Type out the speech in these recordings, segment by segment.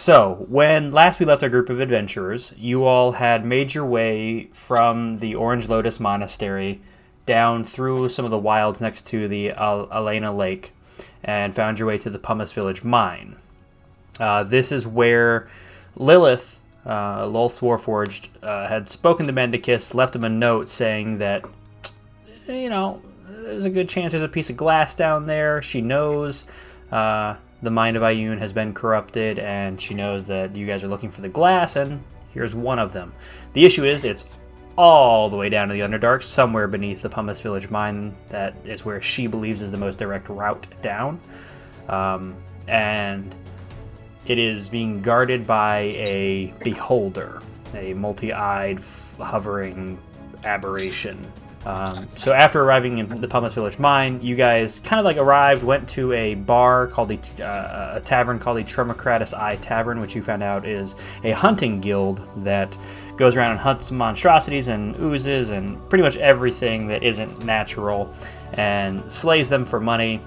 So, when last we left our group of adventurers, you all had made your way from the Orange Lotus Monastery down through some of the wilds next to the Elena Lake and found your way to the Pumice Village Mine. This is where Lilith, Lolth Warforged, had spoken to Mendicus, left him a note saying that, there's a good chance there's a piece of glass down there. She knows the mind of Ioun has been corrupted, and she knows that you guys are looking for the glass, and here's one of them. The issue is it's all the way down to the Underdark, somewhere beneath the Pumice Village Mine. That is where she believes is the most direct route down. And it is being guarded by a beholder, a multi-eyed, hovering aberration. So after arriving in the Pumice Village Mine, you guys kind of arrived, went to a bar called a tavern called the Tromocratus Eye Tavern, which you found out is a hunting guild that goes around and hunts monstrosities and oozes and pretty much everything that isn't natural and slays them for money.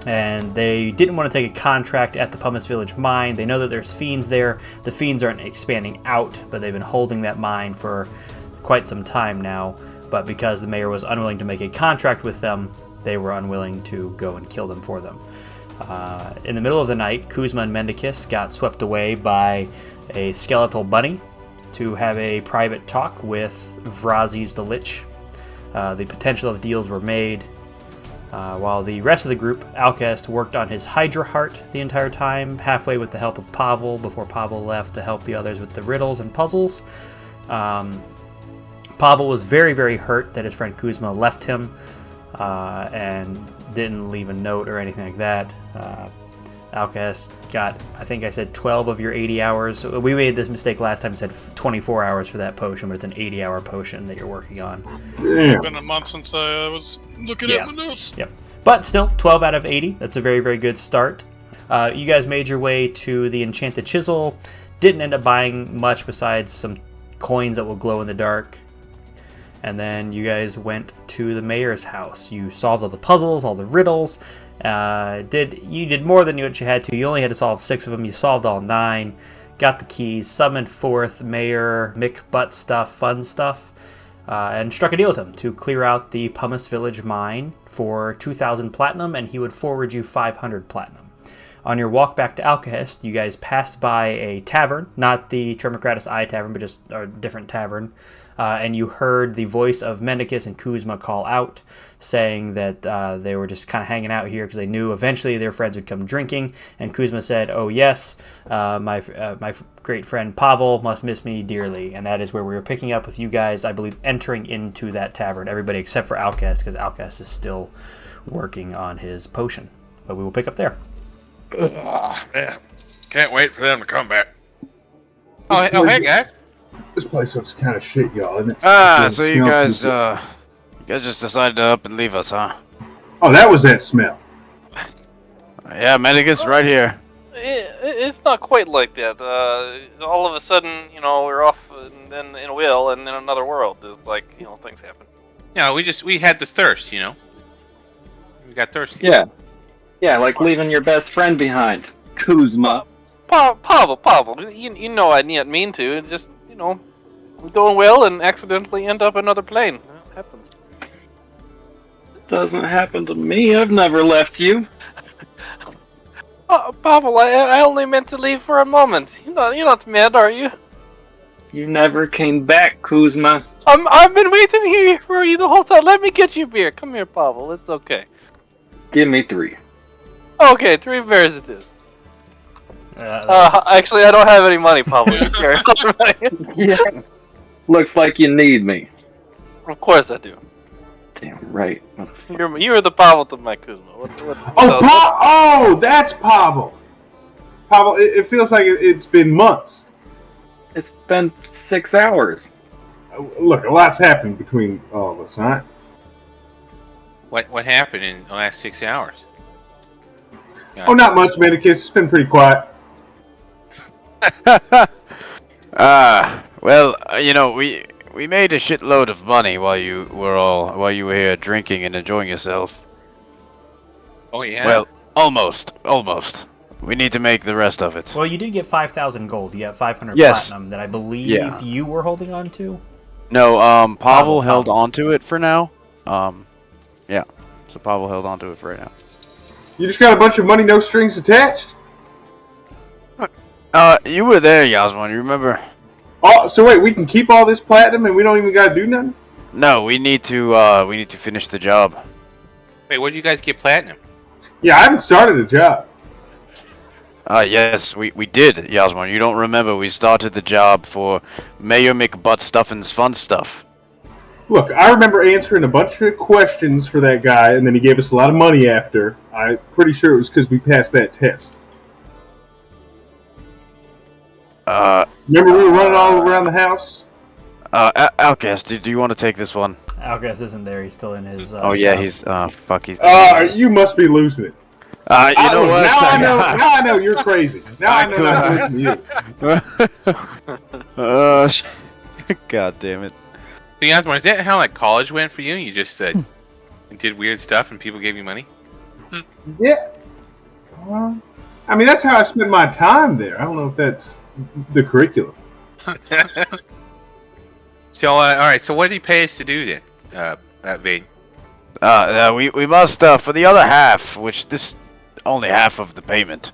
And they didn't want to take a contract at the Pumice Village Mine. They know that there's fiends there. The fiends aren't expanding out, but they've been holding that mine for quite some time now. But because the mayor was unwilling to make a contract with them, they were unwilling to go and kill them for them. In the middle of the night, Kuzma and Mendicus got swept away by a skeletal bunny to have a private talk with Vrazis the Lich. The potential of deals were made, while the rest of the group, Alcest, worked on his Hydra Heart the entire time, halfway with the help of Pavel, before Pavel left to help the others with the riddles and puzzles. Pavel was very, very hurt that his friend Kuzma left him and didn't leave a note or anything like that. Alcest got, I think I said 12 of your 80 hours. We made this mistake last time and said 24 hours for that potion, but it's an 80-hour potion that you're working on. It's been a month since I was looking at my notes. Yep. But still, 12 out of 80. That's a very, very good start. You guys made your way to the Enchanted Chisel. Didn't end up buying much besides some coins that will glow in the dark. And then you guys went to the mayor's house. You solved all the puzzles, all the riddles. You did more than what you had to. You only had to solve 6 of them. You solved all 9. Got the keys. Summoned forth Mayor Mick Butt Stuff, Fun Stuff. And struck a deal with him to clear out the Pumice Village Mine for 2,000 platinum. And he would forward you 500 platinum. On your walk back to Alcahest, you guys passed by a tavern. Not the Tromocratus Eye Tavern, but just a different tavern. And you heard the voice of Mendicus and Kuzma call out, saying that they were just kind of hanging out here because they knew eventually their friends would come drinking. And Kuzma said, "Oh yes, my great friend Pavel must miss me dearly." And that is where we were picking up with you guys, I believe, entering into that tavern. Everybody except for Alcest, because Alcest is still working on his potion. But we will pick up there. Man, can't wait for them to come back. Oh, hey guys. This place looks kind of shit, y'all, isn't it? So you guys just decided to up and leave us, huh? Oh, that was that smell. Yeah, Medicus, right here. It's not quite like that. All of a sudden, we're off in a wheel and in another world. It's like, things happen. Yeah, we had the thirst, We got thirsty. Yeah, like leaving your best friend behind, Kuzma. Pavel, you know I didn't mean to. It's just, we're doing well and accidentally end up another plane. It happens. It doesn't happen to me. I've never left you. Pavel, I only meant to leave for a moment. You're not mad, are you? You never came back, Kuzma. I've been waiting here for you the whole time. Let me get you a beer. Come here, Pavel. It's okay. Give me 3. Okay, 3 beers it is. Actually, I don't have any money, Pavel. Yeah. Looks like you need me. Of course I do. Damn right. You're the Pavel to my Kuzma. That's Pavel. Pavel, it feels like it's been months. It's been 6 hours. Look, a lot's happened between all of us, alright? What happened in the last 6 hours? Oh, not much, Medicus. It's been pretty quiet. Well, we made a shitload of money while you were here drinking and enjoying yourself. Oh yeah. Well, almost. We need to make the rest of it. Well, you did get 5,000 gold. You got 500 Yes. platinum that I believe Yeah. you were holding on to. No, Pavel Pavel. held on to it for now. Yeah. So Pavel held on to it for right now. You just got a bunch of money, no strings attached? You were there, Yasmin. You remember? Oh, so wait, we can keep all this platinum and we don't even gotta do nothing? No, we need to finish the job. Wait, where'd you guys get platinum? Yeah, I haven't started a job. Yes, we did, Yasmin. You don't remember? We started the job for Mayor McButtstuffin's fun stuff. Look, I remember answering a bunch of questions for that guy, and then he gave us a lot of money after. I'm pretty sure it was because we passed that test. Remember we were running all around the house? Outcast, do you want to take this one? Alcast isn't there. He's still in his. Oh yeah, shop. he's. You must be losing it. You know what? Now I know you're crazy. Now I know not to listen to you. God damn it. So, Yasmin, is that how like college went for you? You just did weird stuff and people gave you money? Yeah. I mean, that's how I spend my time there. I don't know if that's the curriculum. So, all right. So, what did he pay us to do then, at Vade? We must for the other half, which this only half of the payment.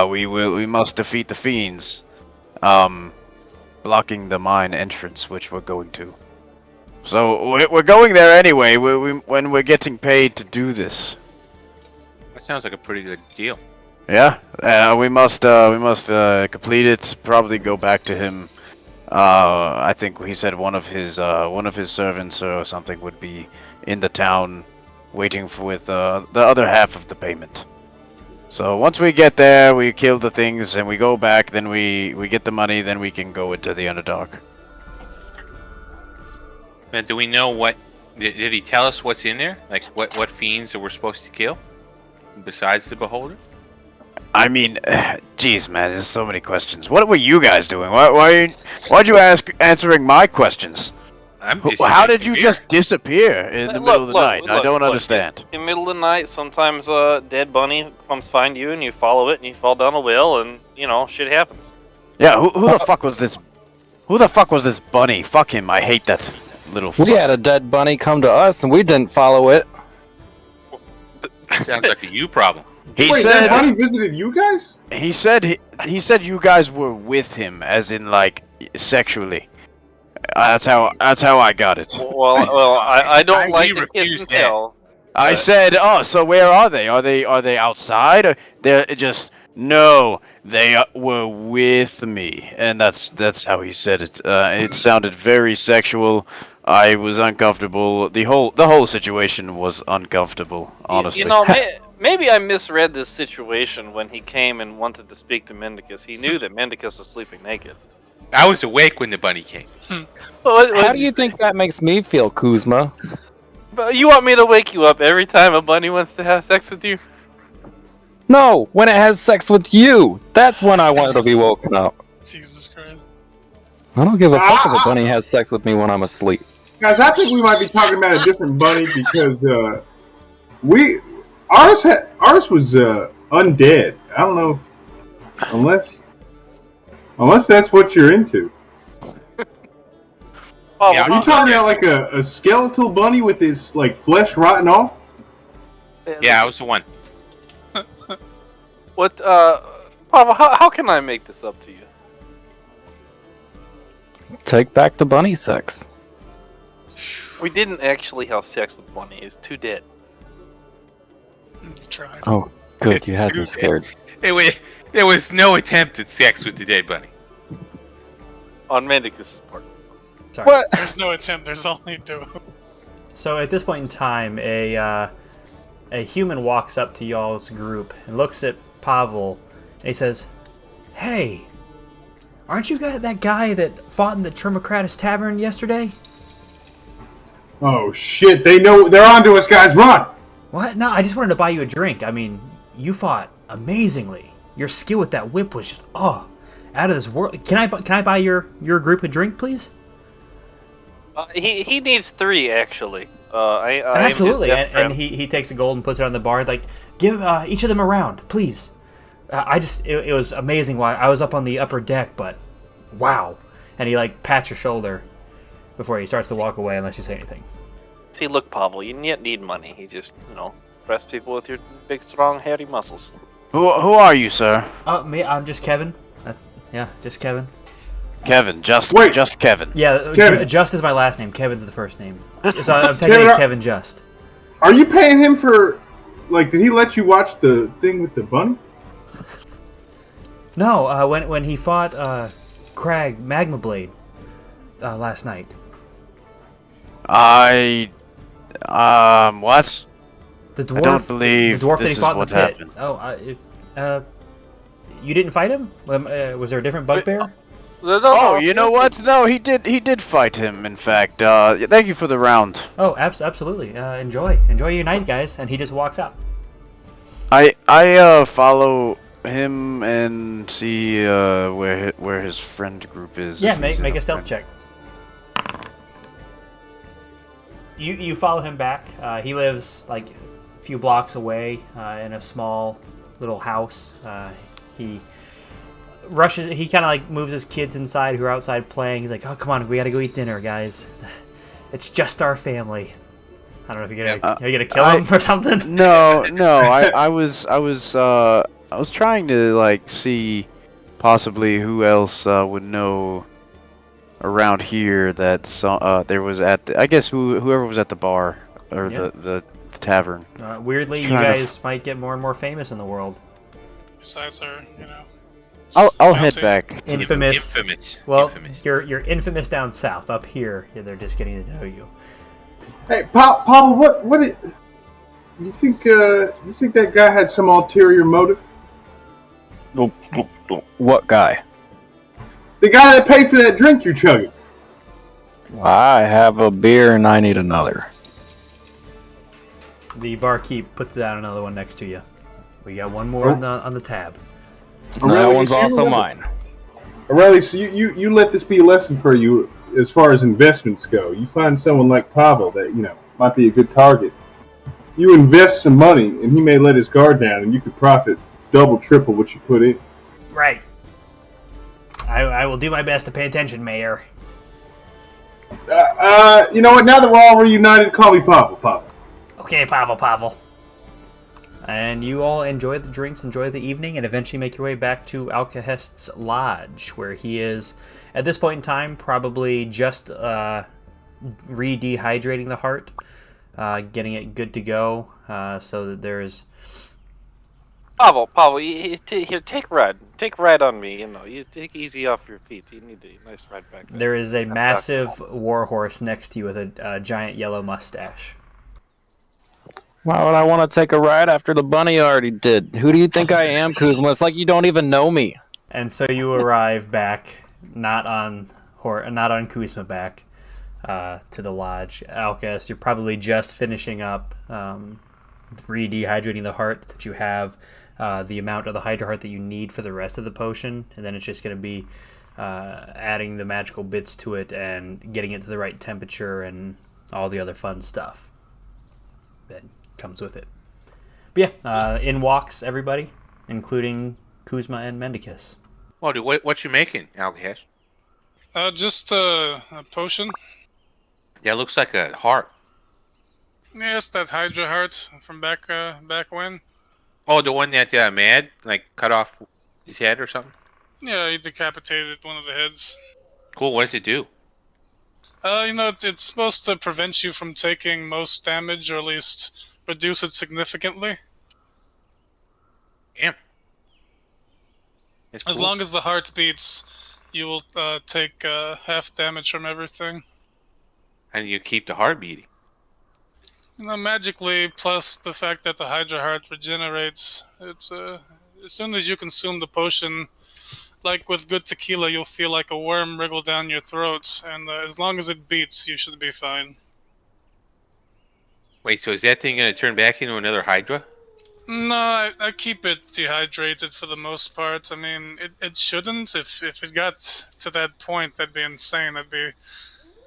We must defeat the fiends, blocking the mine entrance, which we're going to. So we're going there anyway. When we're getting paid to do this. That sounds like a pretty good deal. Yeah, we must complete it. Probably go back to him. I think he said one of his servants or something would be in the town, waiting with the other half of the payment. So once we get there, we kill the things and we go back. Then we get the money. Then we can go into the Underdark. And do we know what? Did he tell us what's in there? Like what fiends that we're supposed to kill, besides the Beholder? I mean, geez, man, there's so many questions. What were you guys doing? Why'd you answering my questions? How did you just disappear in the middle of the night? I don't understand. In the middle of the night, sometimes a dead bunny comes find you, and you follow it, and you fall down a well, and shit happens. Yeah, who the fuck was this? Who the fuck was this bunny? Fuck him! I hate that little. We had a dead bunny come to us, and we didn't follow it. Sounds like a you problem. He Wait, said that bunny visited you guys? he said you guys were with him, as in like sexually. That's how I got it. Well, I don't like to kiss refuse and that. tell. I said, oh, so where are they? Are they outside? Or they're just no. They were with me, and that's how he said it. It sounded very sexual. I was uncomfortable. The whole situation was uncomfortable. Honestly, Maybe I misread this situation when he came and wanted to speak to Mendicus. He knew that Mendicus was sleeping naked. I was awake when the bunny came. How do you think that makes me feel, Kuzma? But you want me to wake you up every time a bunny wants to have sex with you? No, when it has sex with you. That's when I want to be woken up. Jesus Christ. I don't give a fuck if a bunny has sex with me when I'm asleep. Guys, I think we might be talking about a different bunny because ours was undead. I don't know if unless that's what you're into. Are you talking about like a skeletal bunny with his like flesh rotting off? Yeah, I was the one. What, Pavel, how can I make this up to you? Take back the bunny sex. We didn't actually have sex with Bunny. He's too dead. Tried. Oh, good. It's You had too me scared. There was no attempt at sex with the dead bunny. On Mendicus's part. Sorry. What? There's no attempt. There's only do. So at this point in time, a human walks up to y'all's group and looks at Pavel, and he says, "Hey, aren't you that guy that fought in the Trimocratus Tavern yesterday?" Oh shit! They're onto us, guys. Run! What? No, I just wanted to buy you a drink. I mean, you fought amazingly. Your skill with that whip was just out of this world. Can I buy your group a drink, please? He needs 3 actually. Absolutely, and he takes a gold and puts it on the bar. Like, give each of them a round, please. It was amazing. Why I was up on the upper deck, but wow. And he like pats your shoulder before he starts to walk away, unless you say anything. See, look, Pavel, you yet need money. You just, impress people with your big, strong, hairy muscles. Who are you, sir? Me, I'm just Kevin. Yeah, just Kevin. Kevin, just Kevin. Yeah, Kevin. Just is my last name. Kevin's the first name. So I'm technically Kevin Just. Are you paying him for, like, did he let you watch the thing with the bunny? No, when he fought Crag Magma Blade last night. What? The dwarf. I don't believe the dwarf that this he is fought in the what's pit. happened. You didn't fight him? Was there a different bugbear? Oh, you know what? No, he did fight him. In fact, thank you for the round. Oh, absolutely. Enjoy your night, guys. And he just walks out. I follow him and see where his friend group is. Yeah, make a stealth check. You follow him back. He lives like a few blocks away in a small little house. He rushes. He kind of like moves his kids inside who are outside playing. He's like, "Oh, come on, we gotta go eat dinner, guys. It's just our family." I don't know if you're gonna kill him or something. No. I was trying to like see possibly who else would know around here that there was at the, I guess whoever was at the bar or the tavern. Weirdly, you guys might get more and more famous in the world. Besides her, I'll head back. Infamous. Well, Infamous. You're infamous down south. Up here, they're just getting to know you. Hey, Pavel, what you think that guy had some ulterior motive? What guy? The guy that paid for that drink you're chugging. I have a beer and I need another. The barkeep puts down another one next to you. We got one more on the tab. That one's also mine. Aurelius, you let this be a lesson for you as far as investments go. You find someone like Pavel that might be a good target. You invest some money, and he may let his guard down, and you could profit double, triple what you put in. Right. I will do my best to pay attention, Mayor. You know what? Now that we're all reunited, call me Pavel. Okay, Pavel. And you all enjoy the drinks, enjoy the evening, and eventually make your way back to Alcahest's lodge, where he is, at this point in time, probably just re-dehydrating the heart, getting it good to go, so that there's... Pavel, here, take ride on me. You take easy off your feet. You need a nice ride back there. There is a massive warhorse next to you with a giant yellow mustache. Why would I want to take a ride after the bunny already did? Who do you think I am, Kuzma? It's like you don't even know me. And so you arrive back, not on Kuzma, back to the lodge. Alcest, you're probably just finishing up re-dehydrating the heart that you have, the amount of the Hydra heart that you need for the rest of the potion, and then it's just going to be adding the magical bits to it and getting it to the right temperature and all the other fun stuff that comes with it. But yeah, in walks everybody, including Kuzma and Mendicus. Oh, dude, what you making, Alcahest? Just a potion. Yeah, it looks like a heart. Yeah, it's that Hydra heart from back when. Oh, the one that Mad cut off his head or something. Yeah, he decapitated one of the heads. Cool. What does it do? It's supposed to prevent you from taking most damage, or at least reduce it significantly. Damn. That's As cool. long as the heart beats, you will take half damage from everything. How do you keep the heart beating? Magically, plus the fact that the Hydra heart regenerates. It's as soon as you consume the potion, like with good tequila, you'll feel like a worm wriggle down your throat, and as long as it beats, you should be fine. Wait, so is that thing going to turn back into another Hydra? No, I keep it dehydrated for the most part. I mean, it shouldn't. If it got to that point, that'd be insane.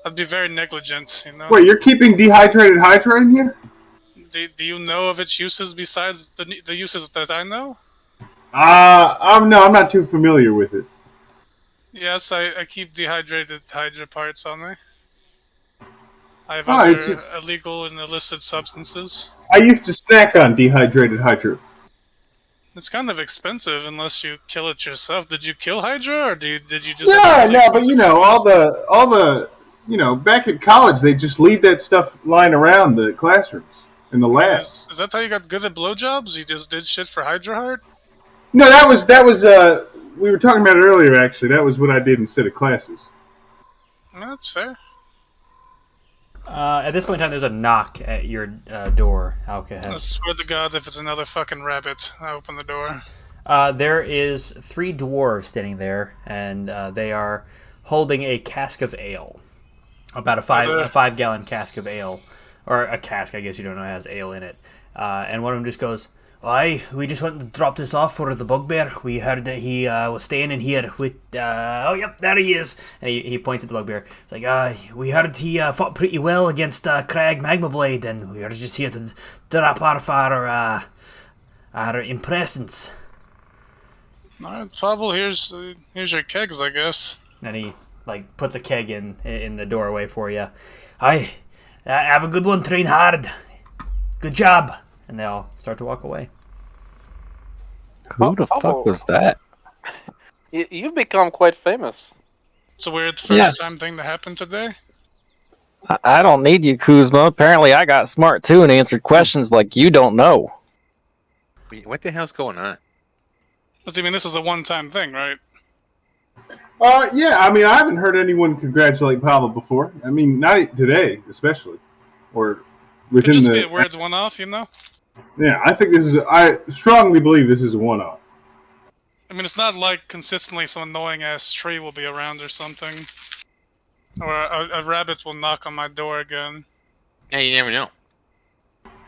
I'd be very negligent, Wait, you're keeping dehydrated Hydra in here? Do you know of its uses besides the uses that I know? I'm not too familiar with it. Yes, I keep dehydrated Hydra parts on me. I have Oh, it's. other illegal and illicit substances. I used to snack on dehydrated Hydra. It's kind of expensive unless you kill it yourself. Did you kill Hydra, or did you just? No, have a really no, but you expensive know, technique? all the, back at college, they just leave that stuff lying around the classrooms and the labs. Is that how you got good at blowjobs? You just did shit for Hydra Heart? No, that was we were talking about it earlier. Actually, that was what I did instead of classes. No, that's fair. At this point in time, there's a knock at your door, Alka I has. swear to God, if it's another fucking rabbit, I open the door. There is 3 dwarves standing there, and they are holding a cask of ale, about a 5-gallon cask of ale, or a cask. I guess you don't know it has ale in it. And one of them just goes, "Aye, we just wanted to drop this off for the bugbear. We heard that he was staying in here with. Oh, yep, there he is." And he points at the bugbear. It's like, we heard he fought pretty well against Crag Magmablade, and we are just here to drop off our impressions. Alright, Pavel, here's your kegs, I guess. And he puts a keg in the doorway for you. Aye, have a good one. Train hard. Good job. And they all start to walk away. Who the fuck was that? You've become quite famous. It's a weird first-time thing to happen today. I don't need you, Kuzma. Apparently I got smart too and answered questions like you don't know. What the hell's going on? I mean, this is a one-time thing, right? Yeah. I mean, I haven't heard anyone congratulate Pavel before. I mean, not today, especially, or within Could just the. be a weird one-off, you know? Yeah, I think I strongly believe this is a one-off. I mean, it's not like consistently some annoying-ass tree will be around or something. Or a rabbit will knock on my door again. Yeah, you never know.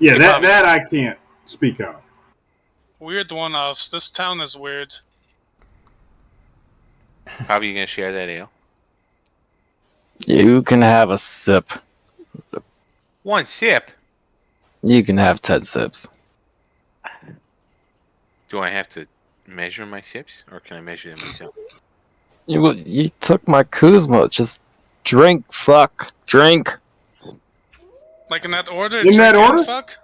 Yeah, that I can't speak on. Weird one-offs. This town is weird. Probably you gonna share that ale. You can have a sip. 1 sip. You can have 10 sips. Do I have to measure my sips, or can I measure them myself? You took my Kuzma. Just drink, fuck, drink. Like in that order? In that drink and order? Fuck?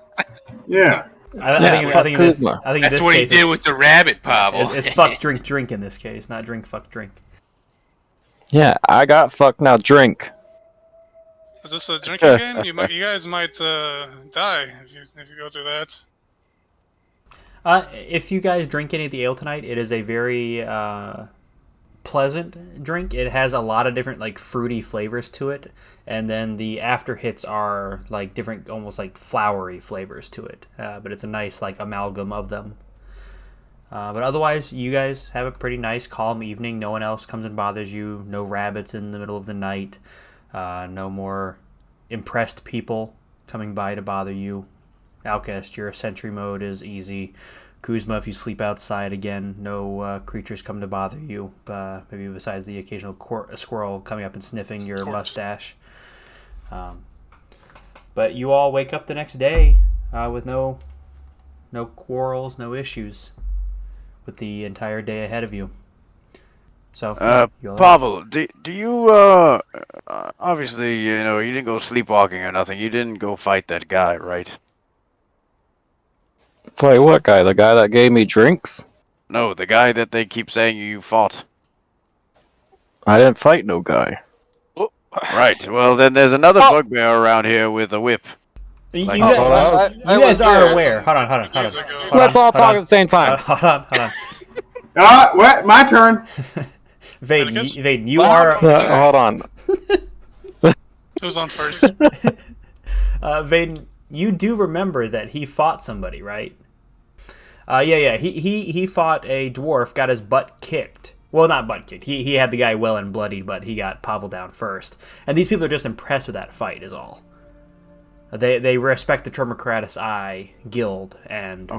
Yeah. I think in this Kuzma. That's what he did with the rabbit, Pavel. It's fuck, drink, drink in this case, not drink, fuck, drink. Yeah, I got fuck, now drink. Is this a drinking game? You guys might die if you go through that. If you guys drink any of the ale tonight, it is a very pleasant drink. It has a lot of different fruity flavors to it, and then the after hits are different, almost flowery flavors to it. But it's a nice amalgam of them. But otherwise, you guys have a pretty nice, calm evening. No one else comes and bothers you. No rabbits in the middle of the night. No more impressed people coming by to bother you. Outcast, your sentry mode is easy. Kuzma, if you sleep outside again, no creatures come to bother you. Maybe besides the occasional squirrel coming up and sniffing your mustache. But you all wake up the next day with no quarrels, no issues with the entire day ahead of you. So, Pavel, do you, obviously, you didn't go sleepwalking or nothing. You didn't go fight that guy, right? Fight what guy? The guy that gave me drinks? No, the guy that they keep saying you fought. I didn't fight no guy. Right, well, then there's another bugbear around here with a whip. You guys are aware. Hold on. Let's all talk at the same time. Hold on. What? My turn. Vaden, you are... Hold on. Who's on first? Vaden, you do remember that he fought somebody, right? Yeah. He fought a dwarf, got his butt kicked. Well, not butt kicked. He had the guy well and bloodied, but he got Pavel down first. And these people are just impressed with that fight, is all. They respect the Tromocratus Eye Guild, and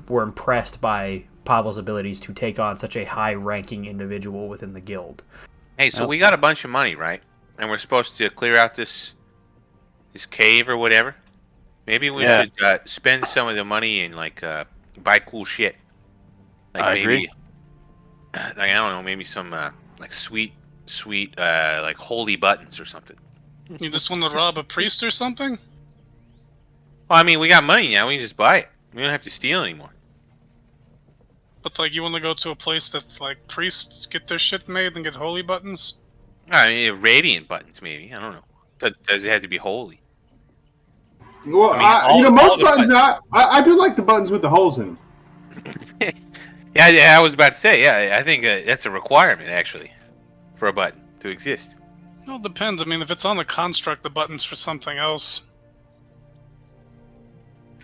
were impressed by Pavel's abilities to take on such a high-ranking individual within the guild. Hey, so we got a bunch of money, right? And we're supposed to clear out this cave or whatever. Maybe we should spend some of the money and buy cool shit. Like I maybe, agree. like I don't know, maybe some like sweet, like holy buttons or something. You just want to rob a priest or something? Well, I mean, we got money now. We can just buy it. We don't have to steal anymore. But like, you want to go to a place that's like priests get their shit made and get holy buttons? I mean, radiant buttons, maybe. I don't know. Does it have to be holy? Well, I mean, most all the buttons, I do like the buttons with the holes in them. Yeah, I was about to say. Yeah, I think that's a requirement actually for a button to exist. Well, it depends. I mean, if it's on the construct, the button's for something else.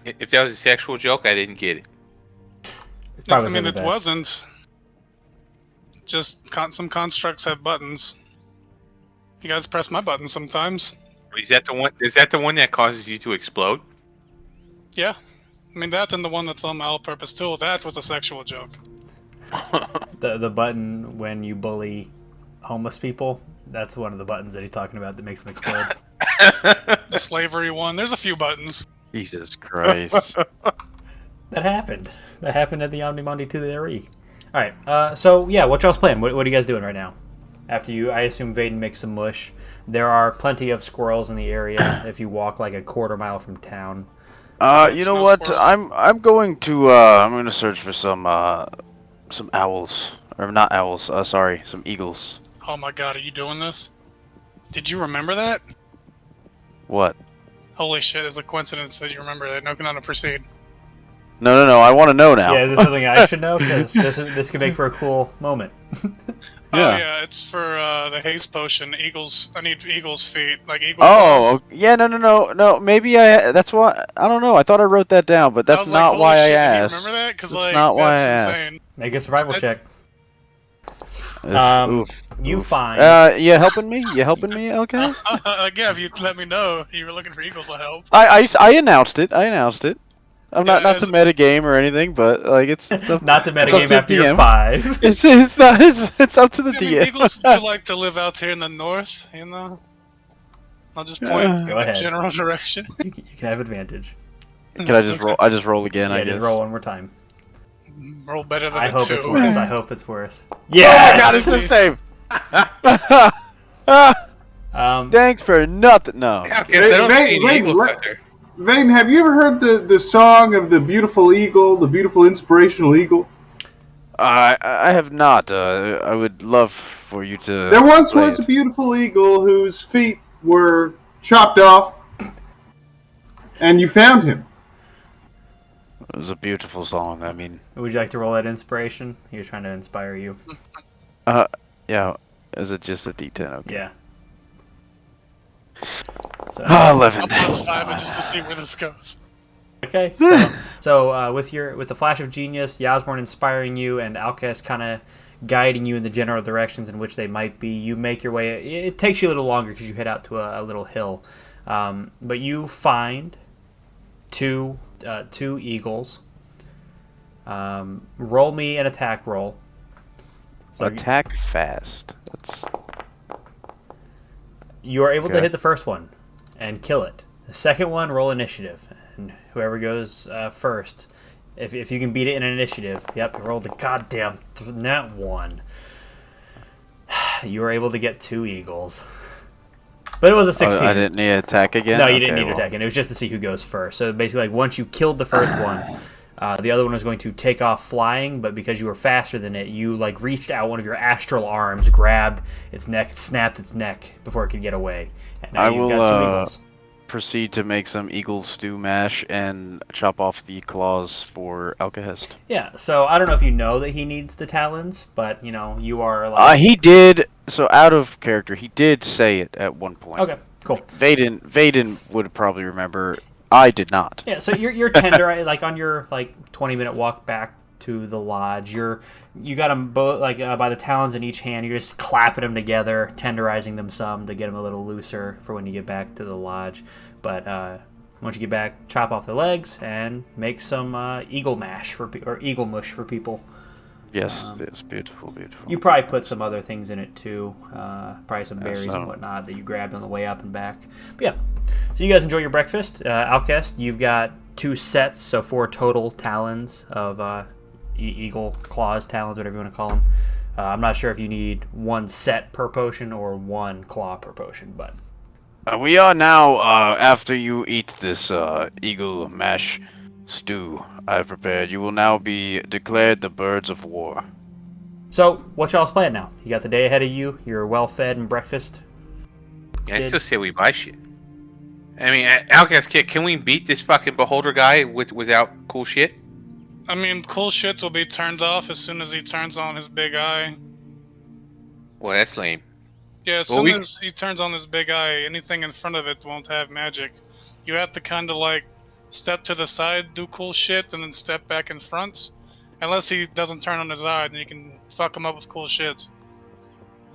If that was a sexual joke, I didn't get it. Probably I mean, for it the best. wasn't. Just some constructs have buttons. You guys press my button sometimes. Is that the one? Is that the one that causes you to explode? Yeah. I mean, that and the one that's on my all-purpose tool, that was a sexual joke. The button when you bully homeless people, that's one of the buttons that he's talking about that makes them explode. The slavery one, there's a few buttons. Jesus Christ. That happened. That happened at the Omnimundi to the RE. Alright, so yeah, what y'all's playing? What are you guys doing right now? After you, I assume Vaden makes some mush. There are plenty of squirrels in the area if you walk like a quarter mile from town. You know Snow what? squirrels? I'm going to search for some owls, or not owls. Sorry, some eagles. Oh my god, are you doing this? Did you remember that? What? Holy shit, it's a coincidence that you remember that. No, can proceed. No. I want to know now. Yeah, is this something I should know? Because this could make for a cool moment. Oh Yeah. yeah, it's for the haste potion. Eagles. I need eagles' feet, like eagle Oh, claws. okay. Yeah. No. Maybe that's why. I don't know. I thought I wrote that down, but I that's was like, not holy why I shit, asked. You remember that? Because That's like not why that's I asked. insane. Make a survival check. Oof. You find... You helping me? You helping me, okay? Yeah, if you let me know you were looking for eagles, I'll help. I announced it. I'm Yeah, not to metagame or anything, but like it's up, Not to it's up metagame to after you're DM. 5. It's up to the I mean, DM. eagles do like to live out here in the north, you know. I'll just point in Go the ahead. general direction. You can have advantage. Can I just roll? I just roll again. Yeah, I guess. just roll one more time. Roll better than I a hope 2. it's worse. I hope it's worse. Oh Yes! my god, it's the same. Thanks for nothing. No. Yeah, because I don't see any Vaden, eagles out there. Vaden, have you ever heard the song of the beautiful eagle, the beautiful inspirational eagle? I have not. I would love for you to. There once play was it. a beautiful eagle whose feet were chopped off, and you found him. It was a beautiful song. I mean, Would you like to roll that inspiration? He was trying to inspire you. yeah. Is it just a D10? Okay. Yeah. So, 11. I'll plus 5 and just to see where this goes. okay. So with the flash of genius, Yasmorn inspiring you, and Alcest kind of guiding you in the general directions in which they might be, you make your way. It takes you a little longer because you head out to a little hill, but you find two eagles. Roll me an attack roll. So Attack fast. That's you are able to Okay. hit the first one and kill it. The second one, roll initiative, and whoever goes first, if you can beat it in initiative, yep, you rolled the goddamn nat 1. You were able to get 2 eagles, but it was a 16. I didn't need to attack again. No, you didn't Okay, need to well. attack, and it was just to see who goes first. So basically, like once you killed the first one, the other one was going to take off flying, but because you were faster than it, you like reached out one of your astral arms, grabbed its neck, snapped its neck before it could get away. And now I you've will, got 2 eagles. Proceed to make some eagle stew mash and chop off the claws for Alcahest. Yeah, so I don't know if you know that he needs the talons, but you know you are like He did. So out of character, he did say it at one point. okay, cool. Vaden would probably remember. I did not. Yeah, so you're tender like on your like 20-minute walk back to the lodge. You got them both like by the talons in each hand. You're just clapping them together, tenderizing them some to get them a little looser for when you get back to the lodge. But once you get back, chop off the legs and make some eagle mash or eagle mush for people. Yes, it's beautiful. You probably put some other things in it too, probably some berries so. and whatnot that you grabbed on the way up and back. But yeah, so you guys enjoy your breakfast. Alcest, you've got 2 sets, so 4 total talons of eagle claws, talons, whatever you want to call them. I'm not sure if you need one set per potion or one claw per potion, but We are now, after you eat this eagle mash stew I've prepared, you will now be declared the birds of war. so what y'all's playing now? You got the day ahead of you. You're well fed and breakfast. Yeah, I still say we buy shit. I mean, Outcast Kid, can we beat this fucking beholder guy without cool shit? I mean, cool shit will be turned off as soon as he turns on his big eye. Well, that's lame. Yeah, as soon as he turns on his big eye, anything in front of it won't have magic. You have to kind of like step to the side, do cool shit, and then step back in front. Unless he doesn't turn on his eye, then you can fuck him up with cool shit.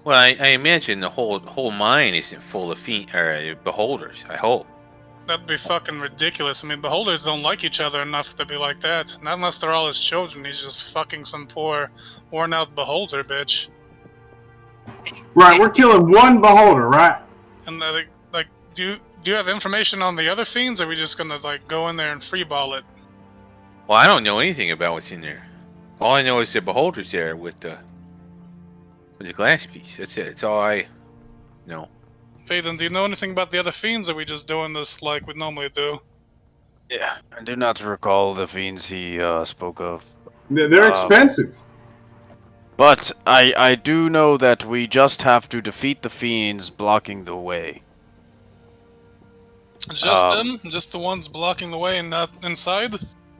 Well, I imagine the whole mine isn't full of beholders. I hope. That'd be fucking ridiculous. I mean, beholders don't like each other enough to be like that. Not unless they're all his children. He's just fucking some poor, worn-out beholder bitch. Right, we're killing one beholder, right? And like, do you have information on the other fiends? Or are we just gonna like go in there and freeball it? Well, I don't know anything about what's in there. All I know is the beholder's there with the glass piece. That's it. That's all I know. Faden, do you know anything about the other fiends? Or are we just doing this like we normally do? Yeah, I do not recall the fiends he spoke of. They're expensive. But I do know that we just have to defeat the fiends blocking the way. Just them? Just the ones blocking the way and not inside?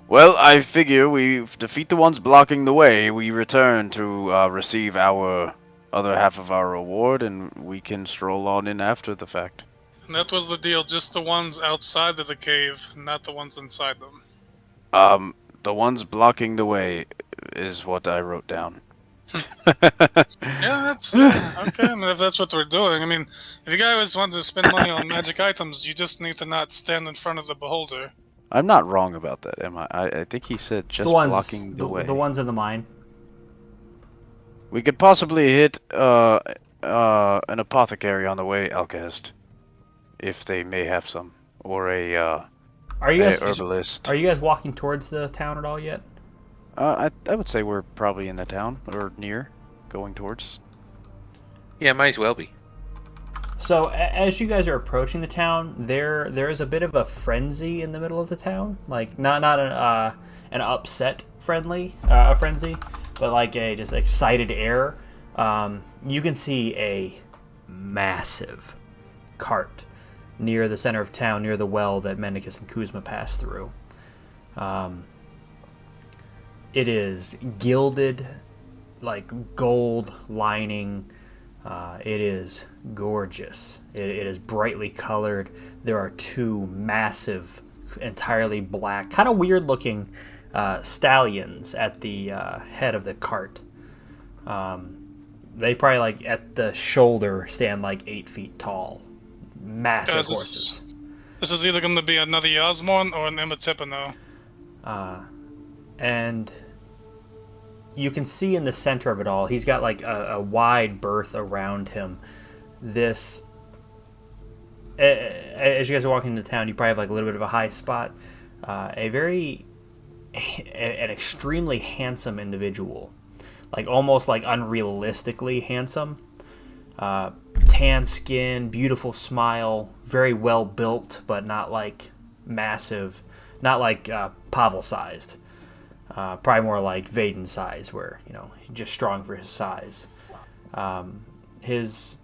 Well, I figure we defeat the ones blocking the way, we return to receive our other half of our reward, and we can stroll on in after the fact. And that was the deal, just the ones outside of the cave, not the ones inside them. The ones blocking the way is what I wrote down. Yeah, that's okay. I mean, if that's what we're doing, I mean, if you guys want to spend money on magic items, you just need to not stand in front of the beholder. I'm not wrong about that, am I? I think he said just blocking the way. The ones in the mine. We could possibly hit an apothecary on the way, Alcast, if they may have some, or a herbalist. Are you guys walking towards the town at all yet? I would say we're probably in the town or near, going towards. Yeah, might as well be. So as you guys are approaching the town, there is a bit of a frenzy in the middle of the town, like not an upset frenzy, but like a just excited air. You can see a massive cart near the center of town, near the well that Mendicus and Kuzma passed through. It is gilded, like gold lining. It is gorgeous. It is brightly colored. There are two massive, entirely black, kind of weird-looking stallions at the head of the cart. They probably, like, at the shoulder stand, like, 8 feet tall. Massive horses. This is either going to be another Yasmon or an Emetipano. And you can see in the center of it all, he's got like a wide berth around him. This, as you guys are walking into town, you probably have like a little bit of a high spot. An extremely handsome individual, like almost like unrealistically handsome. Tan skin, beautiful smile, very well built, but not like massive, not like Pavel sized. Probably more like Vaden size, where, you know, he's just strong for his size. His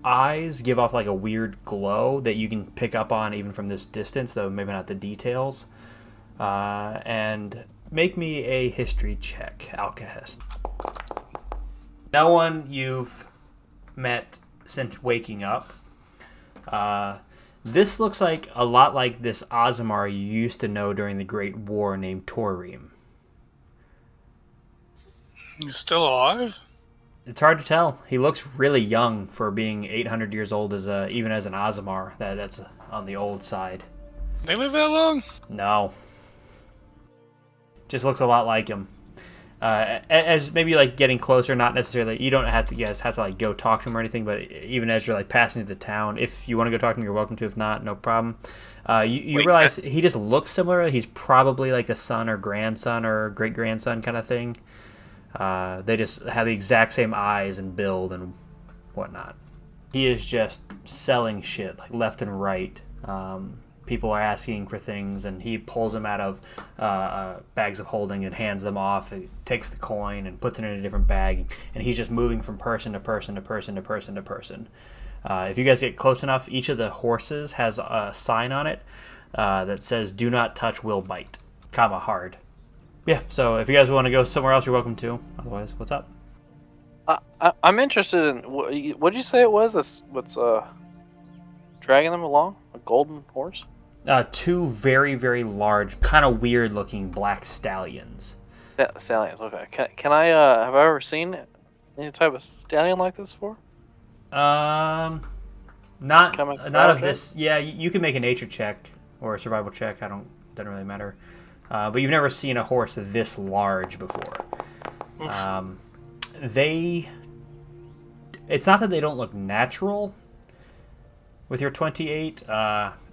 eyes give off like a weird glow that you can pick up on even from this distance, though maybe not the details. And make me a history check, Alcahest. No one you've met since waking up. This looks like a lot like this Aasimar you used to know during the Great War named Torim. He's still alive? It's hard to tell. He looks really young for being 800 years old, even as an Aasimar. That's on the old side. They live that long? No. Just looks a lot like him. As maybe like getting closer, not necessarily. You don't have to. You guys have to like go talk to him or anything. But even as you're like passing through the town, if you want to go talk to him, you're welcome to. If not, no problem. You realize he just looks similar. He's probably like a son or grandson or great grandson kind of thing. They just have the exact same eyes and build and whatnot. He is just selling shit like left and right. People are asking for things, and he pulls them out of bags of holding and hands them off. He takes the coin and puts it in a different bag, and he's just moving from person to person to person to person to person. If you guys get close enough, each of the horses has a sign on it that says, "Do not touch, will bite," comma hard. Yeah, so if you guys want to go somewhere else, you're welcome to. Otherwise, what's up? I'm interested in what did you say it was? What's dragging them along? A golden horse? Two very, very large, kind of weird-looking black stallions. Stallions. Okay. Can I? Have I ever seen any type of stallion like this before? Not of this. Yeah, you can make a nature check or a survival check. Doesn't really matter. But you've never seen a horse this large before. It's not that they don't look natural with your 28.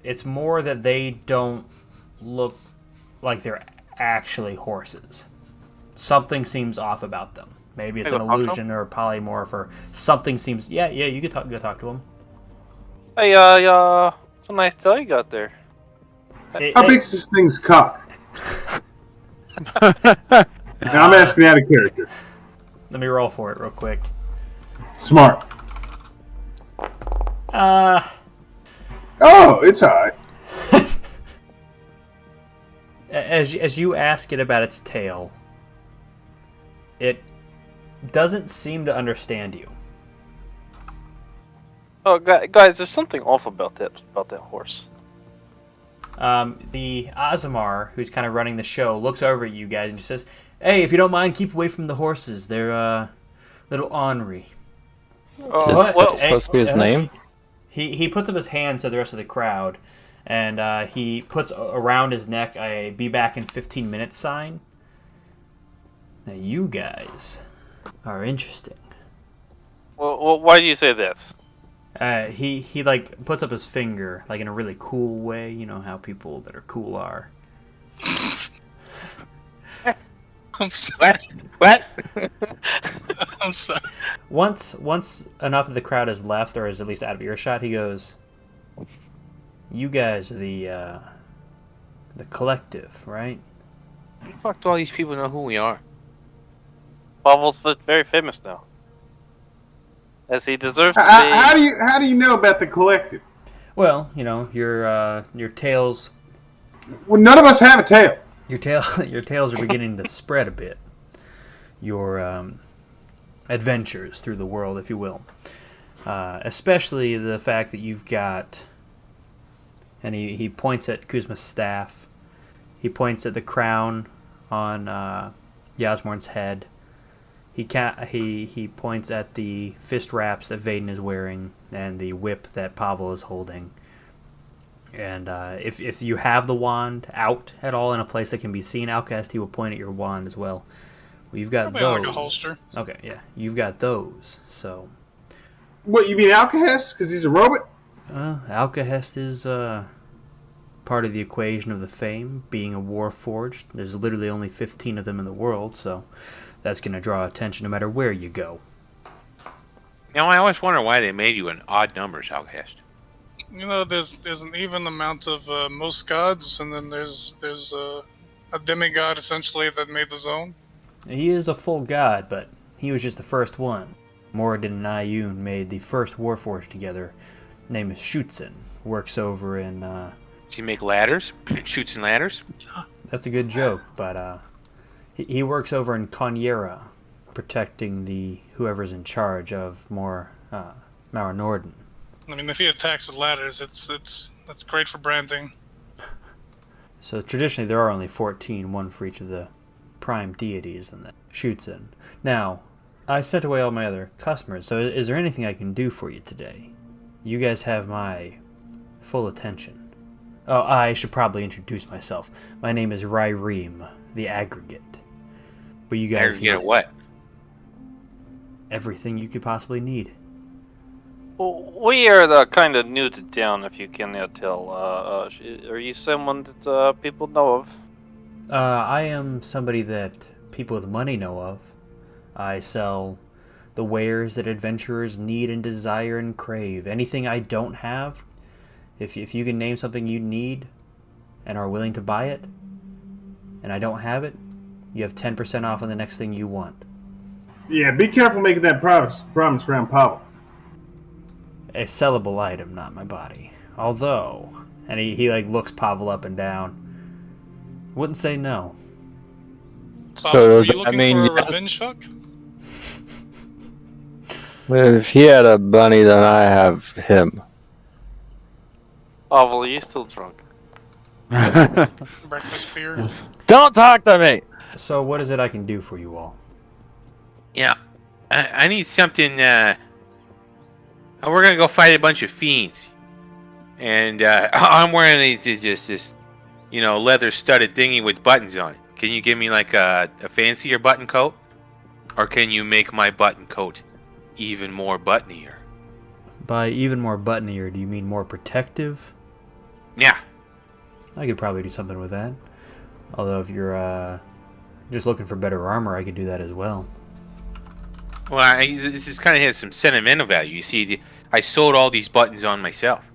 It's more that they don't look like they're actually horses. Something seems off about them. Maybe it's an illusion or a polymorph or something seems... Yeah, you could go talk to him. Hey, it's a nice tail you got there. How big's this thing's cock? Now I'm asking out of character. Let me roll for it real quick. Smart. Oh, it's alright. As you ask it about its tail, it doesn't seem to understand you. Oh, guys, there's something off about that horse. The Azamar, who's kind of running the show, looks over at you guys and just says, "Hey, if you don't mind, keep away from the horses. They're a little ornery." Is that supposed to be his name? He puts up his hand to the rest of the crowd, and he puts around his neck a "Be back in 15 minutes" sign. Now you guys are interesting. Well, why do you say that? He like puts up his finger like in a really cool way. You know how people that are cool are. I'm sorry. What? I'm sorry. Once enough of the crowd is left, or is at least out of earshot, he goes, "You guys are the collective, right?" How the fuck do all these people know who we are? Pavel's very famous now, as he deserves to be. How do you know about the collective? Well, you know your tails. Well, none of us have a tail. Your tails are beginning to spread a bit. Your adventures through the world, if you will. Especially the fact that you've got... And he points at Kuzma's staff. He points at the crown on Yasmorn's head. He points at the fist wraps that Vaden is wearing and the whip that Pavel is holding. And if you have the wand out at all in a place that can be seen, Outcast, he will point at your wand as well. Well, you've got Probably those. like a holster. Okay, yeah, you've got those. So, What, you mean Alcahest? Because he's a robot? Alcahest is part of the equation of the fame, being a warforged. There's literally only 15 of them in the world, so that's going to draw attention no matter where you go. Now, I always wonder why they made you an odd numbers, Outcast. You know, there's an even amount of most gods, and then there's a demigod essentially that made the zone. He is a full god, but he was just the first one. Moradin and Iyun made the first warforged together. Name is Schutzen. Works over in... Does he make ladders? Shoots and ladders? That's a good joke, but he works over in Conyera, protecting the whoever's in charge of Mauer Norden. I mean, if he attacks with ladders, that's great for branding. So traditionally there are only 14, one for each of the prime deities, and that shoots in. Now, I sent away all my other customers, so is there anything I can do for you today? You guys have my full attention. Oh, I should probably introduce myself. My name is Ryreem, the Aggregate. But you guys Get what? everything you could possibly need. Well, we are kind of new to town, if you cannot tell. Are you someone that people know of? I am somebody that people with money know of. I sell the wares that adventurers need and desire and crave. Anything I don't have, if you can name something you need and are willing to buy it, and I don't have it, you have 10% off on the next thing you want. Yeah, be careful making that promise around Pavel. A sellable item, not my body. Although, and he like looks Pavel up and down, wouldn't say no. So, are you looking for a revenge fuck? If he had a bunny, then I have him. Oh, well, are you still drunk? Breakfast beer? Don't talk to me! So what is it I can do for you all? Yeah, I need something. We're gonna go fight a bunch of fiends, and I'm wearing this leather studded dinghy with buttons on it. Can you give me like a fancier button coat, or can you make my button coat even more buttonier? By even more buttonier, do you mean more protective? Yeah. I could probably do something with that. Although if you're just looking for better armor, I could do that as well. Well, this is kind of has some sentimental value. You see, I sewed all these buttons on myself.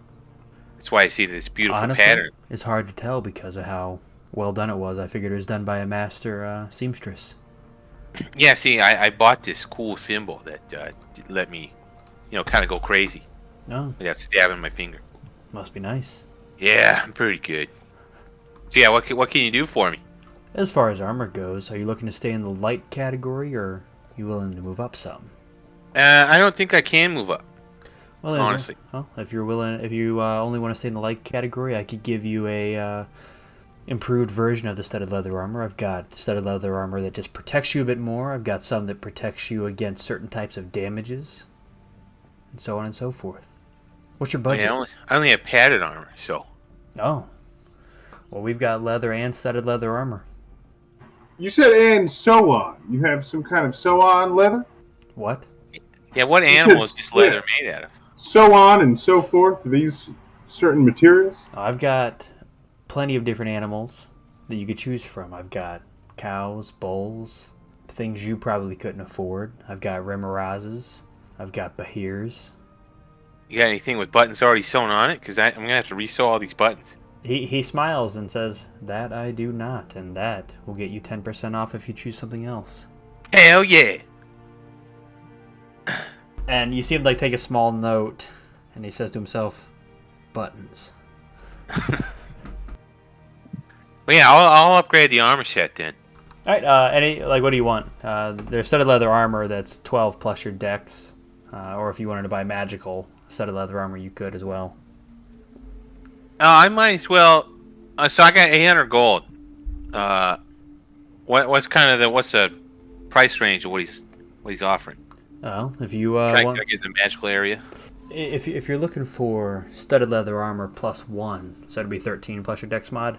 That's why I see this beautiful Honestly, pattern. it's hard to tell because of how well done it was. I figured it was done by a master seamstress. Yeah, see, I bought this cool thimble that let me, kind of go crazy Oh, without stabbing my finger. must be nice. Yeah, I'm pretty good. So yeah, what can you do for me? As far as armor goes, are you looking to stay in the light category, or are you willing to move up some? I don't think I can move up. Well, honestly. if you're willing, if you only want to stay in the light category, I could give you a improved version of the studded leather armor. I've got studded leather armor that just protects you a bit more. I've got some that protects you against certain types of damages, and so on and so forth. What's your budget? Yeah, I only have padded armor, so. Oh, well, we've got leather and studded leather armor. You said and sew on. You have some kind of sew on leather? What? Yeah, what animal is this leather made out of? Sew on and so forth, these certain materials? I've got plenty of different animals that you could choose from. I've got cows, bulls, things you probably couldn't afford. I've got remorazes. I've got bahirs. You got anything with buttons already sewn on it? Because I'm going to have to resew all these buttons. He smiles and says, "That I do not, and that will get you 10% off if you choose something else." Hell yeah! And you see him like take a small note, and he says to himself, "Buttons." Well, yeah, I'll upgrade the armor set then. All right. What do you want? There's studded leather armor that's 12 plus your dex, or if you wanted to buy magical studded leather armor, you could as well. I might as well. So I got 800 gold. What's the price range of what he's offering? Well, if you can want, I get the magical area? if you're looking for studded leather armor plus 1, so it'd be 13 plus your dex mod.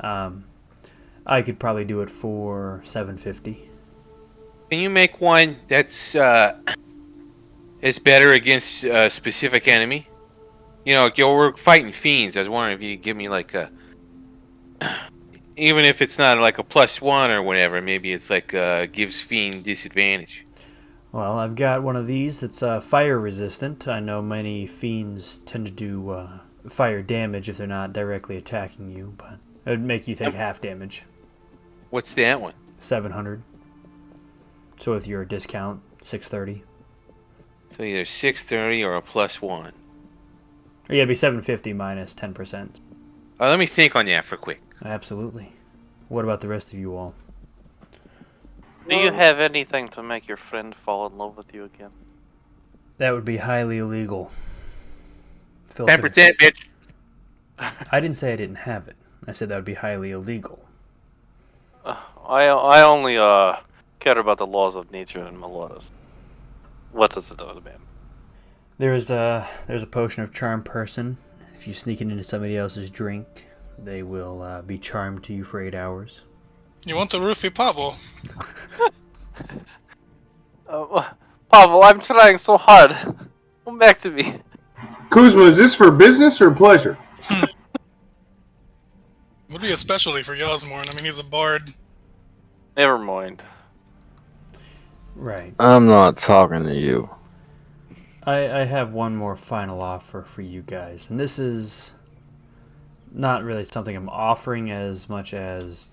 I could probably do it for 750. Can you make one that's is better against a specific enemy? We're fighting fiends. I was wondering if you could give me like a, even if it's not like a +1 or whatever, maybe it's like gives fiend disadvantage. Well, I've got one of these that's fire resistant. I know many fiends tend to do fire damage if they're not directly attacking you, but it would make you take half damage. What's that one? 700. So with your discount, 630. So either 630 or a +1. Or yeah, it'd be 750 minus 10%. Let me think on that for quick. Absolutely. What about the rest of you all? Do you have anything to make your friend fall in love with you again? That would be highly illegal. Filter. 10%, bitch. I didn't say I didn't have it. I said that would be highly illegal. I only care about the laws of nature and Melotus. What does it do, man? There's a potion of charm person. If you sneak it into somebody else's drink, they will be charmed to you for 8 hours. You want to roofie Pavel? Pavel, I'm trying so hard. Come back to me. Kuzma, is this for business or pleasure? Would be a specialty for Yasmorn. I mean, he's a bard. Never mind. Right. I'm not talking to you. I have one more final offer for you guys, and this is not really something I'm offering as much as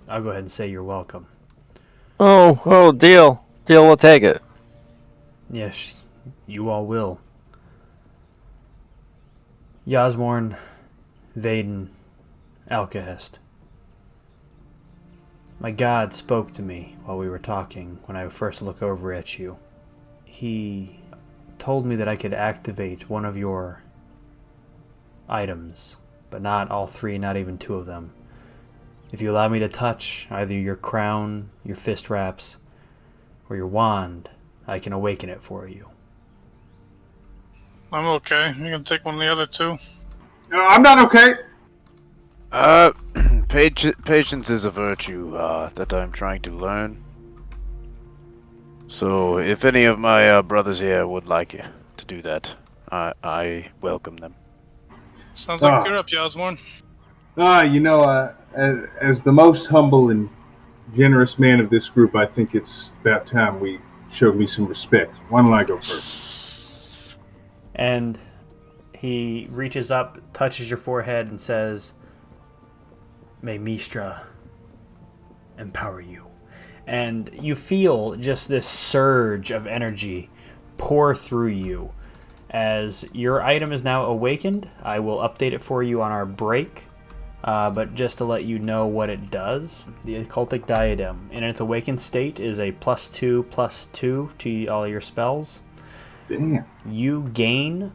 I'll go ahead and say you're welcome. Oh, deal. Deal, we'll take it. Yes, you all will. Yasmorn, Vaden, Alcahest. My god spoke to me while we were talking when I first looked over at you. He told me that I could activate one of your items, but not all three, not even two of them. If you allow me to touch either your crown, your fist wraps, or your wand, I can awaken it for you. I'm okay. You can take one of the other two. I'm not okay. Patience is a virtue that I'm trying to learn. So, if any of my brothers here would like to do that, I welcome them. Sounds like you're up, Yasmorn. As the most humble and generous man of this group, I think it's about time we showed me some respect. Why don't I go first? And he reaches up, touches your forehead, and says, "May Mistra empower you." And you feel just this surge of energy pour through you. As your item is now awakened, I will update it for you on our break. But just to let you know what it does, the Occultic Diadem in its awakened state is a +2/+2 to all your spells. Damn. You gain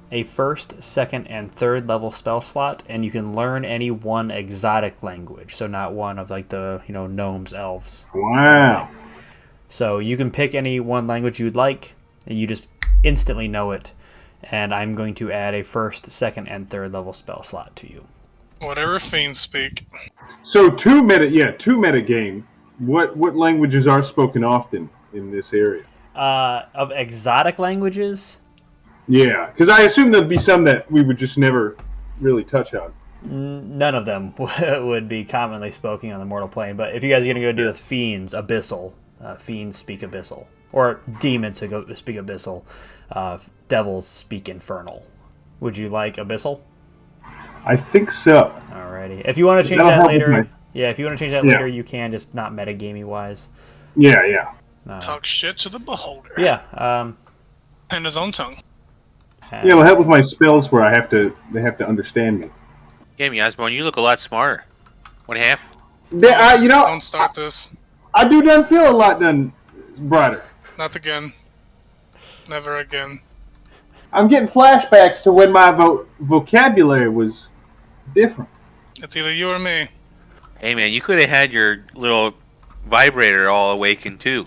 a first, second, and third level spell slot, and you can learn any one exotic language. So not one of like the gnomes, elves. Wow. So you can pick any one language you'd like, and you just instantly know it. And I'm going to add a first, second, and third level spell slot to you. Whatever fiends speak. So two meta game. What languages are spoken often in this area? Of exotic languages, Yeah, because I assume there'd be some that we would just never really touch on. none of them would be commonly spoken on the mortal plane. But if you guys are going to go do with fiends, abyssal. Fiends speak abyssal. Or demons speak abyssal. Devils speak infernal. Would you like abyssal? I think so. Alrighty. If you want to change That'll that help with later, my- if you want to change that later, you can, just not metagamey wise. Yeah. Talk shit to the beholder. Yeah. In his own tongue. Yeah, it'll help with my spells where they have to understand me. Damn, Yasmorn, you look a lot smarter. What happened? Don't start this. I do done feel a lot done brighter. Not again. Never again. I'm getting flashbacks to when my vocabulary was different. It's either you or me. Hey, man, you could have had your little vibrator all awakened, too.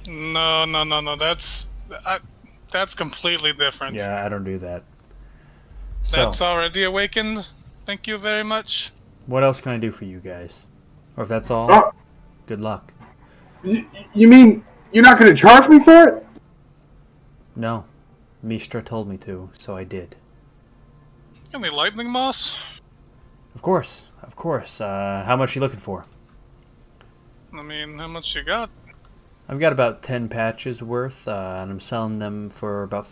No. That's completely different. Yeah, I don't do that. So, That's already awakened. Thank you very much. what else can I do for you guys? Or if that's all, good luck. You mean you're not going to charge me for it? No. Mistra told me to, so I did. Any lightning moss? Of course. How much are you looking for? I mean, how much you got? I've got about 10 patches worth, and I'm selling them for about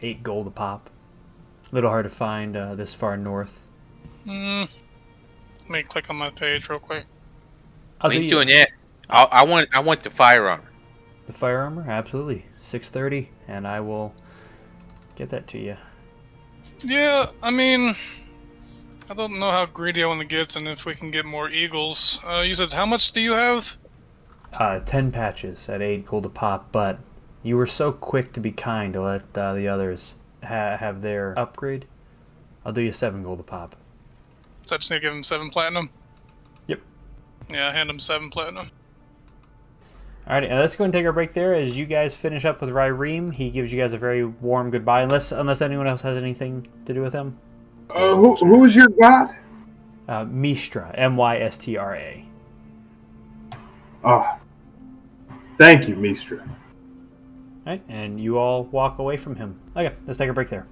8 gold a pop. A little hard to find this far north. Let me click on my page real quick. I'll When do he's you- doing that, I want the fire armor. The fire armor? Absolutely. 630, and I will get that to you. Yeah, I mean, I don't know how greedy I want to get, and if we can get more eagles. You said how much do you have? 10 patches at 8 gold a pop, but you were so quick to be kind to let the others have their upgrade. I'll do you 7 gold a pop. So I just need to give him 7 platinum? Yep. Yeah, hand him 7 platinum. Alright, let's go and take our break there as you guys finish up with Ryreem. He gives you guys a very warm goodbye, unless anyone else has anything to do with him. Who's your god? Mistra, Mystra. Ah, thank you, Mistra. Right, and you all walk away from him. Okay, let's take a break there.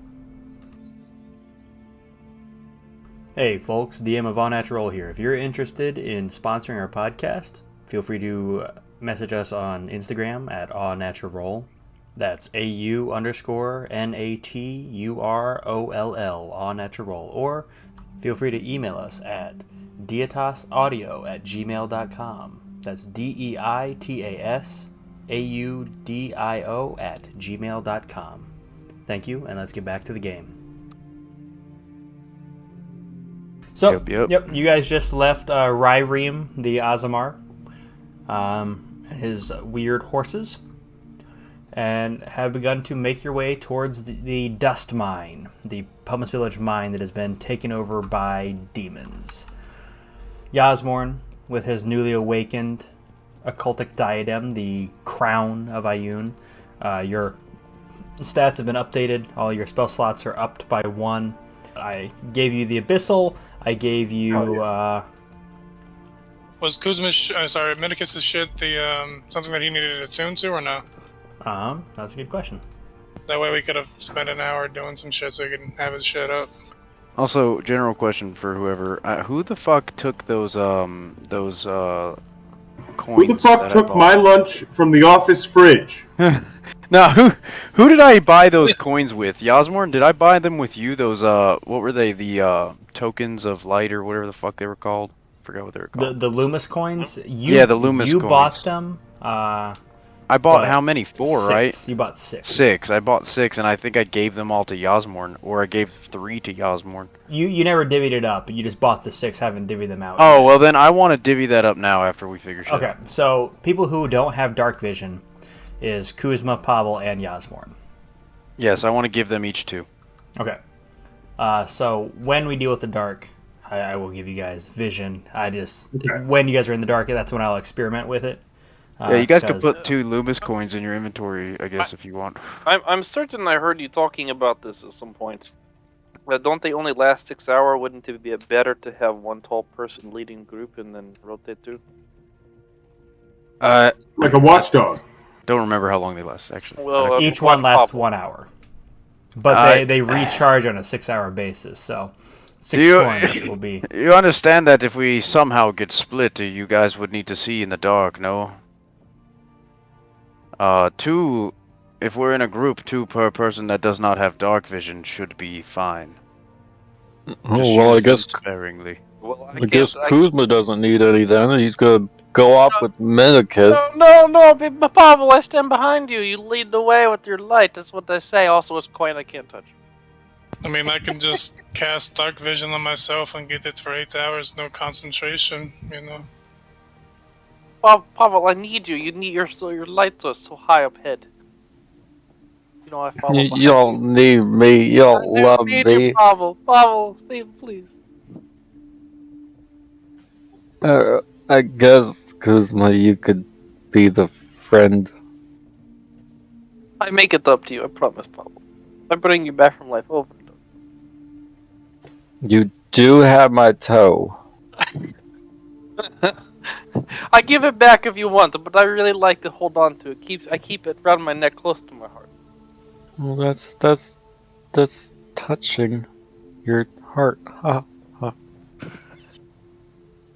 Hey folks, DM of All Natural here. If you're interested in sponsoring our podcast, feel free to message us on Instagram at AWNaturalRoll. That's AUNATUROLL, AWNaturalRoll. Or feel free to email us at deitasaudio@gmail.com. That's DEITASAUDIO@gmail.com. Thank you, and let's get back to the game. So, Yep. you guys just left Ryreem the Azamar and his weird horses, and have begun to make your way towards the dust mine, the Pumice Village mine that has been taken over by demons. Yasmorn, with his newly awakened Occultic Diadem, the crown of Ioun, your stats have been updated. All your spell slots are upped by 1. I gave you the Abyssal. I gave you... Was Kuzma's Medicus' shit the something that he needed to attune to, or no? That's a good question. That way we could have spent an hour doing some shit so he could have his shit up. Also, general question for whoever: who the fuck took those coins? Who the fuck took my lunch from the office fridge? Now, who did I buy those coins with? Yasmorn, did I buy them with you? Those what were they? The tokens of light or whatever the fuck they were called. Forgot what they were called. The Loomis coins. The Loomis you coins. You bought them. I bought how many? 4, 6. right? You bought 6. 6. I bought 6, and I think I gave them all to Yasmorn, or I gave 3 to Yasmorn. You never divvied it up. You just bought the 6, haven't divvied them out. Oh, well then I want to divvy that up now after we figure shit out. Okay, so people who don't have dark vision is Kuzma, Pavel, and Yasmorn. Yes, I want to give them each 2. Okay. So when we deal with the dark, I will give you guys vision. When you guys are in the dark, that's when I'll experiment with it. Yeah, you guys could put 2 Loomis coins in your inventory, I guess, if you want. I'm certain I heard you talking about this at some point. Don't they only last 6 hours? Wouldn't it be better to have one tall person leading group and then rotate through? Like a watchdog. Don't remember how long they last, actually. Well, each one lasts 1 hour. But they recharge on a 6-hour basis, so 6 coins will be... You understand that if we somehow get split, you guys would need to see in the dark, no? 2, if we're in a group, 2 per person that does not have dark vision should be fine. I guess sparingly. Well, I guess Kuzma doesn't need any then. He's gonna go off with Medicus. No, Pavel, I stand behind you. You lead the way with your light. That's what they say. Also, it's coin I can't touch. I mean, I can just cast Dark Vision on myself and get it for 8 hours, no concentration, you know. Pavel, I need you. You need your lights are so high up head. You know I follow. You don't need me. You don't love me. You, Pavel, please. I guess, Kuzma, you could be the friend. I make it up to you. I promise, Pavel. I bring you back from life over. You do have my toe. I give it back if you want, but I really like to hold on to it. I keep it around my neck, close to my heart. Well, that's touching your heart. Ha ha.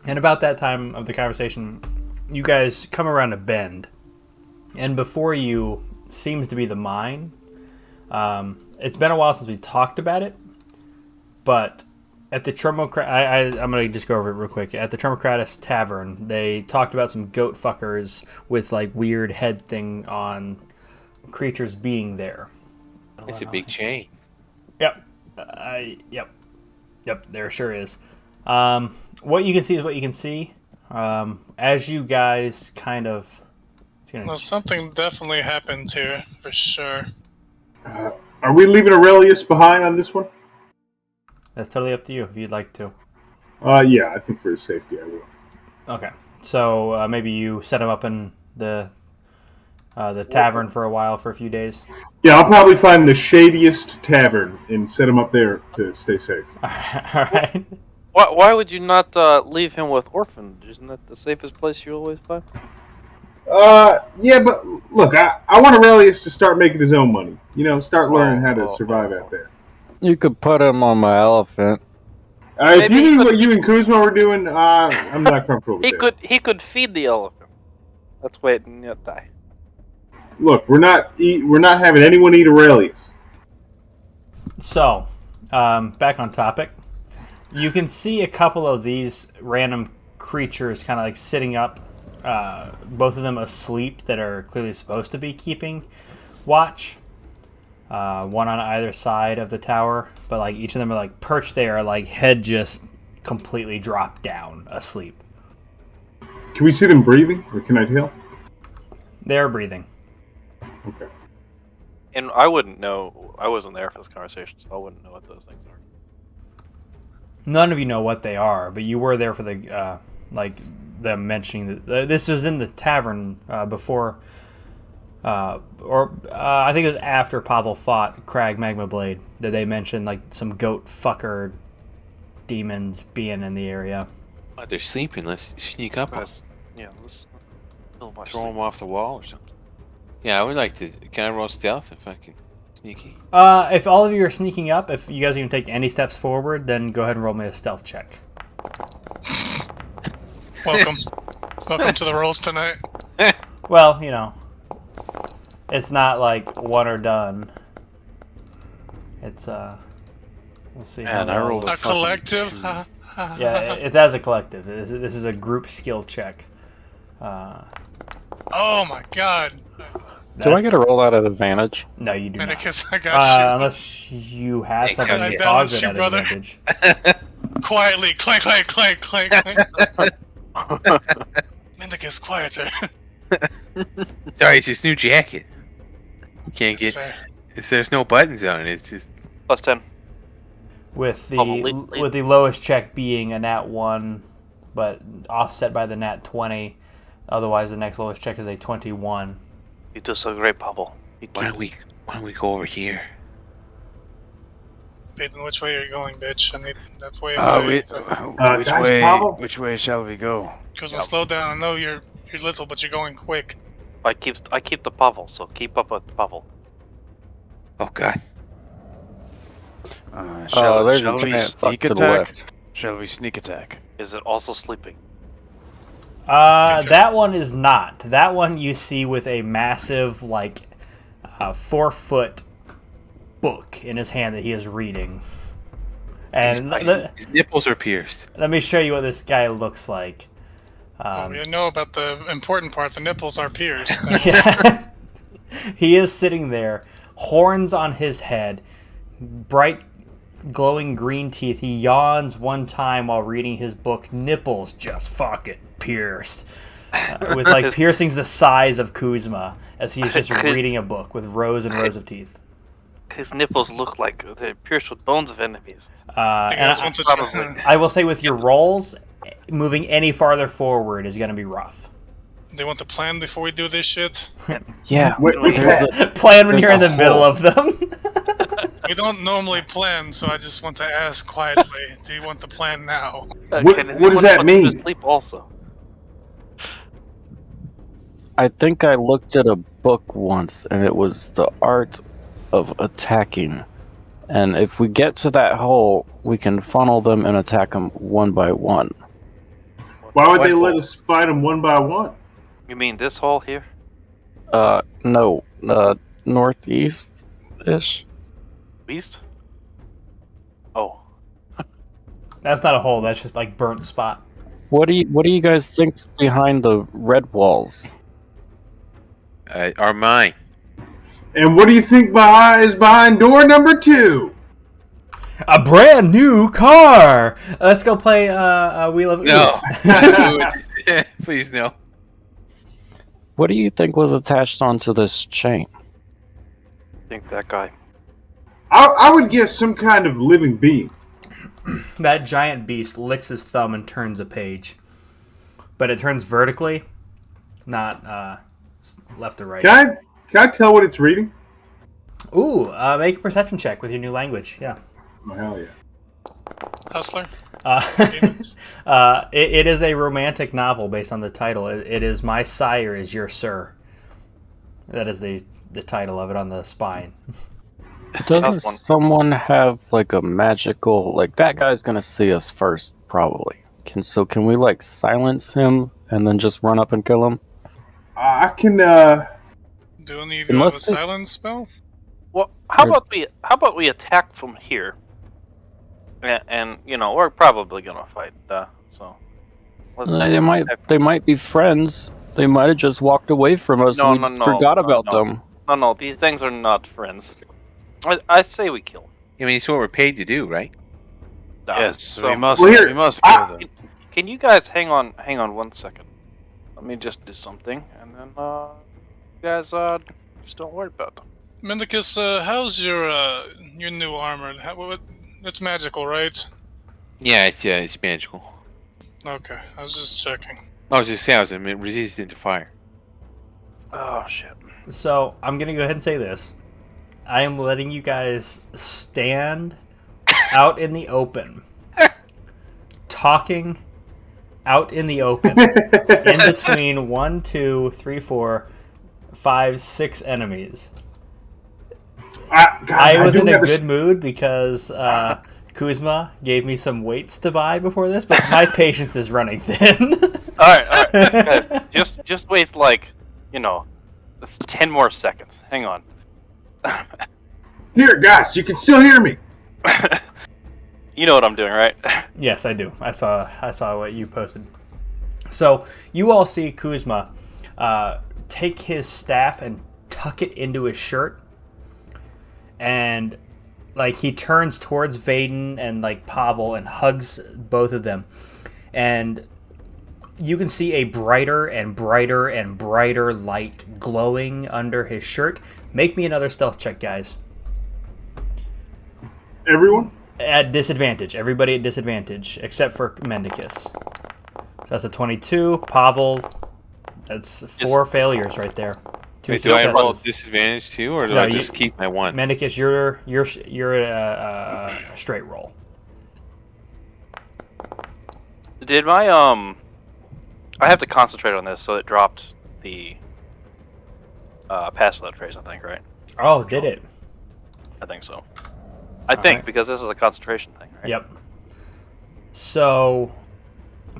And about that time of the conversation, you guys come around a bend, and before you seems to be the mine. It's been a while since we talked about it, but at the I'm going to just go over it real quick. At the Tromocratus Tavern, they talked about some goat fuckers with like weird head thing on creatures being there. It's a big chain. Yep. Yep, there sure is. What you can see is what you can see. As you guys kind of... Well, something definitely happened here, for sure. Are we leaving Aurelius behind on this one? That's totally up to you if you'd like to. Yeah, I think for his safety I will. Okay, so maybe you set him up in the tavern for a while, for a few days. Yeah, I'll probably find the shadiest tavern and set him up there to stay safe. All right. Why would you not leave him with Orphan? Isn't that the safest place you always find? Yeah, but look, I want Aurelius to start making his own money. Start learning how to survive out there. You could put him on my elephant. If you knew what you and Kuzma were doing, I'm not comfortable with that. He could feed the elephant. Let's wait and not die. Look, we're not having anyone eat Aurelius. So, back on topic. You can see a couple of these random creatures kind of like sitting up, both of them asleep that are clearly supposed to be keeping watch. One on either side of the tower, but like each of them are like perched there, like head just completely dropped down, asleep. Can we see them breathing, or can I tell? They're breathing. Okay. And I wouldn't know. I wasn't there for this conversation, so I wouldn't know what those things are. None of you know what they are, but you were there for the like them mentioning that this was in the tavern before. I think it was after Pavel fought Crag Magma Blade that they mentioned like some goat fucker demons being in the area. Oh, they're sleeping. Let's sneak up. Let's Throw them off the wall or something. Yeah, I would like to. Can I roll stealth if I can? Sneaky. If all of you are sneaking up, if you guys are going to take any steps forward, then go ahead and roll me a stealth check. Welcome to the rolls tonight. Well, it's not like one or done. It's we'll see. Man, I rolled A collective. Yeah, it's as a collective. This is a group skill check. Oh my god. Do I get a roll out at advantage? No, you do not. Manicus, I got you. Unless you have Thanks, something I to balance cause it you, at brother. advantage. Quietly, clank, clank, clank, clank, clank. Manicus, quieter. Sorry, it's this new jacket. You can't That's get. fair. There's no buttons on it. It's just. Plus 10. With Probably. the lowest check being a nat 1, but offset by the nat 20. Otherwise, the next lowest check is a 21. You do so great, Pavel. Why don't we go over here? Peyton, which way are you going, bitch? I need that way. Which way shall we go? Kuzma, slow down. I know you're little, but you're going quick. I keep the Pavel, so keep up with Pavel. Oh God. Shall there's we a giant fuck sneak to the attack? left. Shall we sneak attack? Is it also sleeping? That one is not. That one you see with a massive, 4-foot book in his hand that he is reading. And His nipples are pierced. let me show you what this guy looks like. You know about the important part. The nipples are pierced. Yeah. He is sitting there, horns on his head, bright glowing green teeth. He yawns one time while reading his book, nipples just fucking pierced. With piercings the size of Kuzma as he's just reading a book with rows and rows of teeth. His nipples look like they're pierced with bones of enemies. I will say with your rolls, moving any farther forward is going to be rough. They want to plan before we do this shit? Yeah. Plan when you're in the middle of them. We don't normally plan, so I just want to ask quietly. Do you want to plan now? What does that mean? Sleep also. I think I looked at a book once, and it was the art of attacking. And if we get to that hole, we can funnel them and attack them one by one. Why would they let us fight them one by one? You mean this hole here? No. Northeast-ish? East? Oh. That's not a hole. That's just burnt spot. What do you guys think's behind the red walls? Are mine. And what do you think is behind door number 2? A brand new car. Let's go play Wheel of No. Please no. What do you think was attached onto this chain? I think that guy. I would guess some kind of living being. That giant beast licks his thumb and turns a page, but it turns vertically, not left to right. Can I tell what it's reading? Ooh, make a perception check with your new language. Yeah. Oh, hell yeah. Hustler. It is a romantic novel based on the title. It is My Sire is Your Sir. That is the title of it on the spine. Doesn't someone have like a magical, like that guy's gonna see us first, probably. Can we like silence him and then just run up and kill him? I can. Do any of you have a Unless they- silence spell? Well, how about we attack from here? And you know, we're probably gonna fight. So They might be friends. They might have just walked away from us. No, and we forgot about them. No, these things are not friends. I say we kill them. I mean, it's what we're paid to do, right? Yes, So, we must. Well, here, we must kill them. Can you guys hang on 1 second? Let me just do something, and then you guys just don't worry about them. Mendicus, how's your new armor? It's magical, right? Yeah, it's magical. Okay, I was just checking. I was just saying, I was resistant to fire. Oh shit! So I'm gonna go ahead and say this. I am letting you guys stand out in the open, talking out in the open, in between 1, 2, 3, 4, 5, 6 enemies. I was in a good mood because Kuzma gave me some weights to buy before this, but my patience is running thin. All right, guys, just wait, like, 10 more seconds. Hang on. Here, guys, you can still hear me. You know what I'm doing, right? Yes, I do. I saw what you posted. So you all see Kuzma take his staff and tuck it into his shirt, and like he turns towards Vaden and like Pavel and hugs both of them, and you can see a brighter and brighter and brighter light glowing under his shirt. Make me another stealth check, guys. Everyone? At disadvantage. Everybody at disadvantage, except for Mendicus. So that's a 22. Pavel, that's 4 failures right there. 2 Wait, do I roll successes. disadvantage too, or do No, I just keep my 1? Mendicus, you're a straight roll. Did my I have to concentrate on this, so it dropped the pass without trace, I think, right? Oh, did it? I think so. I think, right. because this is a concentration thing, right? Yep. So,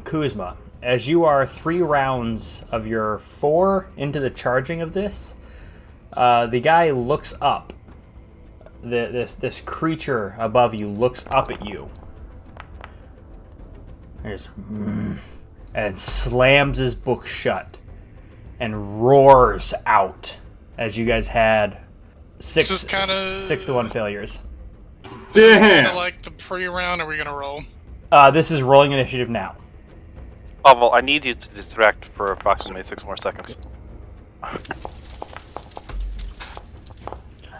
Kuzma, as you are 3 rounds of your 4 into the charging of this, the guy looks up. This creature above you looks up at you. And slams his book shut and roars out as you guys had 6 to 1 failures. This is kind Damn. of like the pre-round. Are we gonna roll? This is rolling initiative now. Oh, well, I need you to distract for approximately 6 more seconds.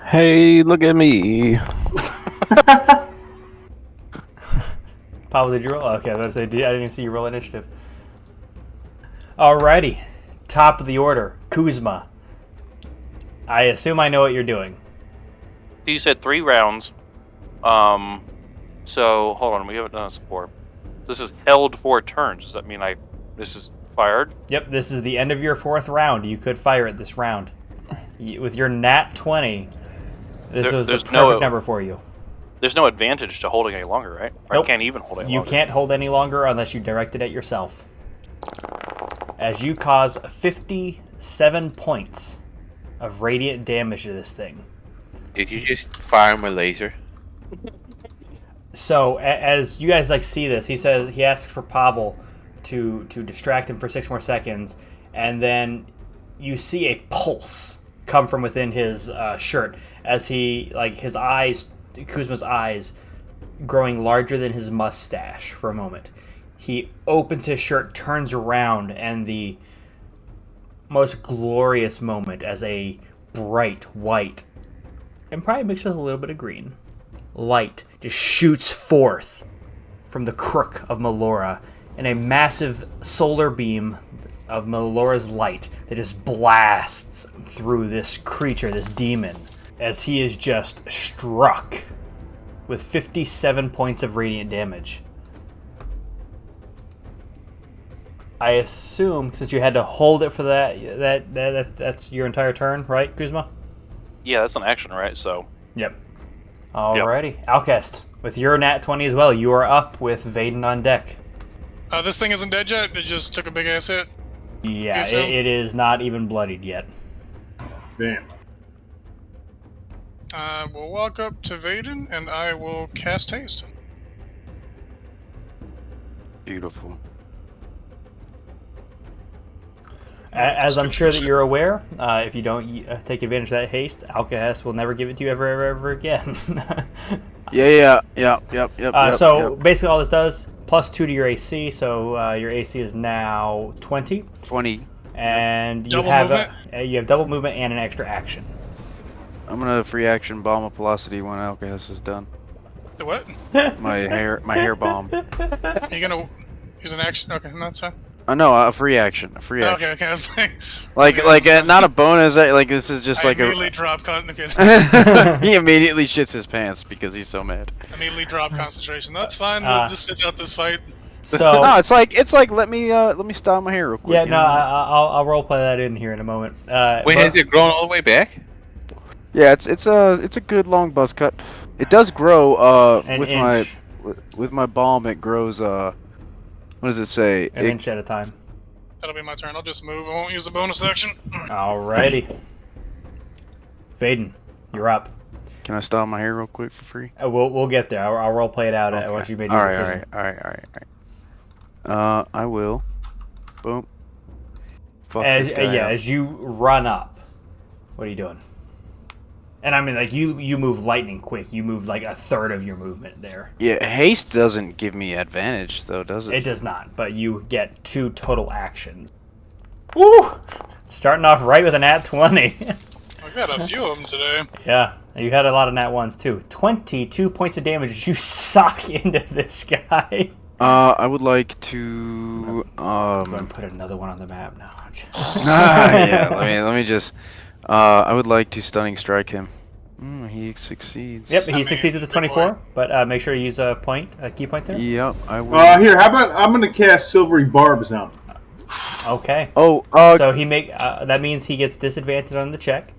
Hey, look at me. Pavel, did you roll? Okay, I didn't even see you roll initiative. Alrighty. Top of the order. Kuzma. I assume I know what you're doing. You said 3 rounds. So, hold on, we haven't done this before. This is held 4 turns. Does that mean this is fired? Yep, this is the end of your 4th round. You could fire it this round. With your nat 20, this was the perfect number for you. There's no advantage to holding any longer, right? Or Nope. I can't even hold any You longer. can't hold any longer unless you direct it at yourself. As you cause 57 points of radiant damage to this thing. Did you just fire my laser? So as you guys see this, he asks for Pavel to distract him for 6 more seconds, and then you see a pulse come from within his shirt as his eyes, Kuzma's eyes, growing larger than his mustache for a moment. He opens his shirt, turns around, and the most glorious moment as a bright white, and probably mixed with a little bit of green, light just shoots forth from the crook of Melora in a massive solar beam of Melora's light that just blasts through this creature, this demon, as he is just struck with 57 points of radiant damage. I assume, since you had to hold it for that's your entire turn, right, Kuzma? Yeah, that's an action, right? So. Yep. Alrighty. Outcast, with your nat 20 as well, you are up with Vaden on deck. This thing isn't dead yet. It just took a big ass hit. Yeah, so? it is not even bloodied yet. Damn. I will walk up to Vaden and I will cast haste. Beautiful. As I'm sure that you're aware, if you don't take advantage of that haste, Alcahest will never give it to you ever again. Yep. So basically all this does, plus 2 to your AC, so your AC is now 20. 20. And you Double have movement? you have double movement and an extra action. I'm gonna free action bomb of velocity when Alcahest is done. The what? My hair bomb. Are you gonna use an action? Okay, that's fine. No, a free action. A free action. Okay, I was like... Not a bonus. Like this is just like immediately drop okay. He immediately shits his pants because he's so mad. Immediately drop concentration. That's fine. We'll just sit out this fight. So no, it's like let me style my hair real quick. yeah, no, I'll roleplay that in here in a moment. Wait, has it grown all the way back? Yeah, it's a good long buzz cut. It does grow An with my balm. It grows what does it say? an inch at a time. That'll be my turn. I'll just move. I won't use a bonus action. Alrighty. Vaden, you're up. Can I style my hair real quick for free? We'll get there. I'll roleplay it out once you made your decision. All right. I will. Boom. Fuck this guy up. As you run up, what are you doing? And I mean, like, you move lightning quick. You move like a third of your movement there. Yeah, haste doesn't give me advantage, though, does it? It does not, but you get 2 total actions. Woo! Starting off right with a nat 20. I've got a few of them today. Yeah, you had a lot of nat 1s, too. 22 points of damage as you sock into this guy. I would like to Go and put another one on the map now. yeah, let me just I would like to stunning strike him. He succeeds. Yep, he succeeds with the 24, but make sure you use a key point there. Yep, I will. Here, how about I'm gonna cast Silvery Barbs on him. Okay. Oh, so he that means he gets disadvantage on the check.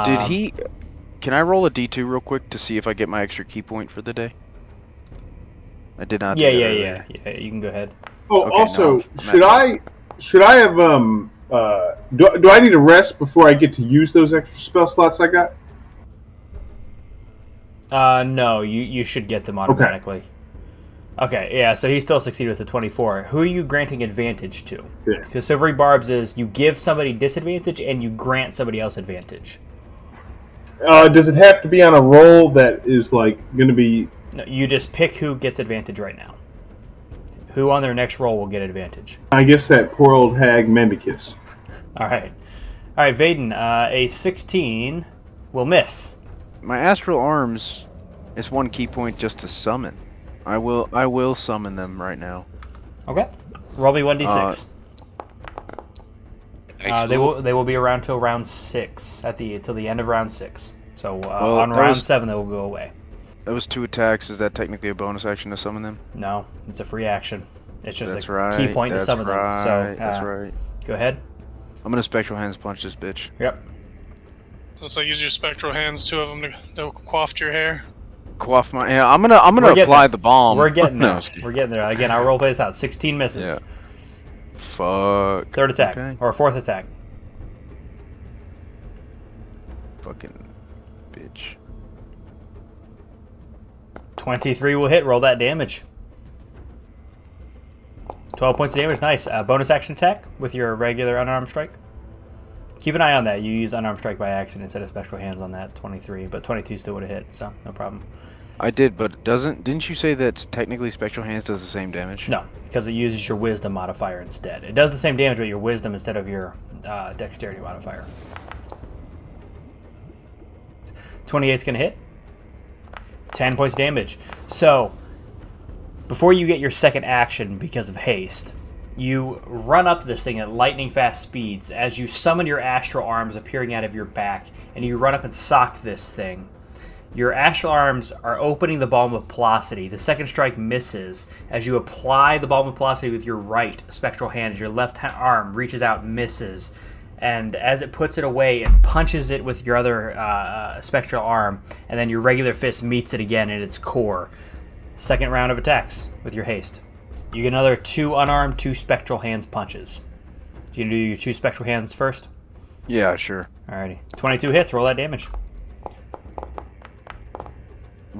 did he? Can I roll a D2 real quick to see if I get my extra key point for the day? I did not. Yeah. You can go ahead. Oh, Okay, also, no, should I have do I need to rest before I get to use those extra spell slots I got? No, you should get them automatically. Okay, yeah, so he still succeeded with the 24. Who are you granting advantage to? Yeah. Because Silvery Barbs is you give somebody disadvantage and you grant somebody else advantage. Does it have to be on a roll that is like going to be? No, you just pick who gets advantage right now. Who on their next roll will get advantage. I guess that poor old hag Mendicus. All right, Vaden, a 16 will miss. My astral arms is 1 key point just to summon. I will summon them right now. Okay, roll me 1d6. They will be around till round 6 till the end of round 6. So on round 7 they will go away. That was 2 attacks. Is that technically a bonus action to summon them? No, it's a free action. It's just That's a right. key point to That's summon right. them. So That's right. Go ahead. I'm gonna spectral hands punch this bitch. Yep. So use your spectral hands, 2 of them to quaff your hair. Quaff my. Yeah, I'm gonna apply the balm. We're getting there. No, We're getting there. Again, I'll roleplay this out. 16 misses. Yeah. Fuck. Third attack or fourth attack. Fucking bitch. 23 will hit. Roll that damage. 12 points of damage. Nice. Bonus action attack with your regular unarmed strike. Keep an eye on that. You use unarmed strike by accident instead of spectral hands on that 23, but 22 still would have hit, so no problem. I did, but didn't you say that technically spectral hands does the same damage? No, because it uses your wisdom modifier instead. It does the same damage with your wisdom instead of your dexterity modifier. 28's going to hit. 10 points of damage. So, before you get your second action because of haste, you run up this thing at lightning fast speeds as you summon your astral arms appearing out of your back, and you run up and sock this thing. Your astral arms are opening the Balm of Velocity. The second strike misses. As you apply the Balm of Velocity with your right spectral hand, your left arm reaches out and misses. And as it puts it away, it punches it with your other spectral arm, and then your regular fist meets it again in its core. Second round of attacks with your haste. You get another 2 unarmed, 2 spectral hands punches. Do you do your 2 spectral hands first? Yeah, sure. Alrighty. 22 hits, roll that damage.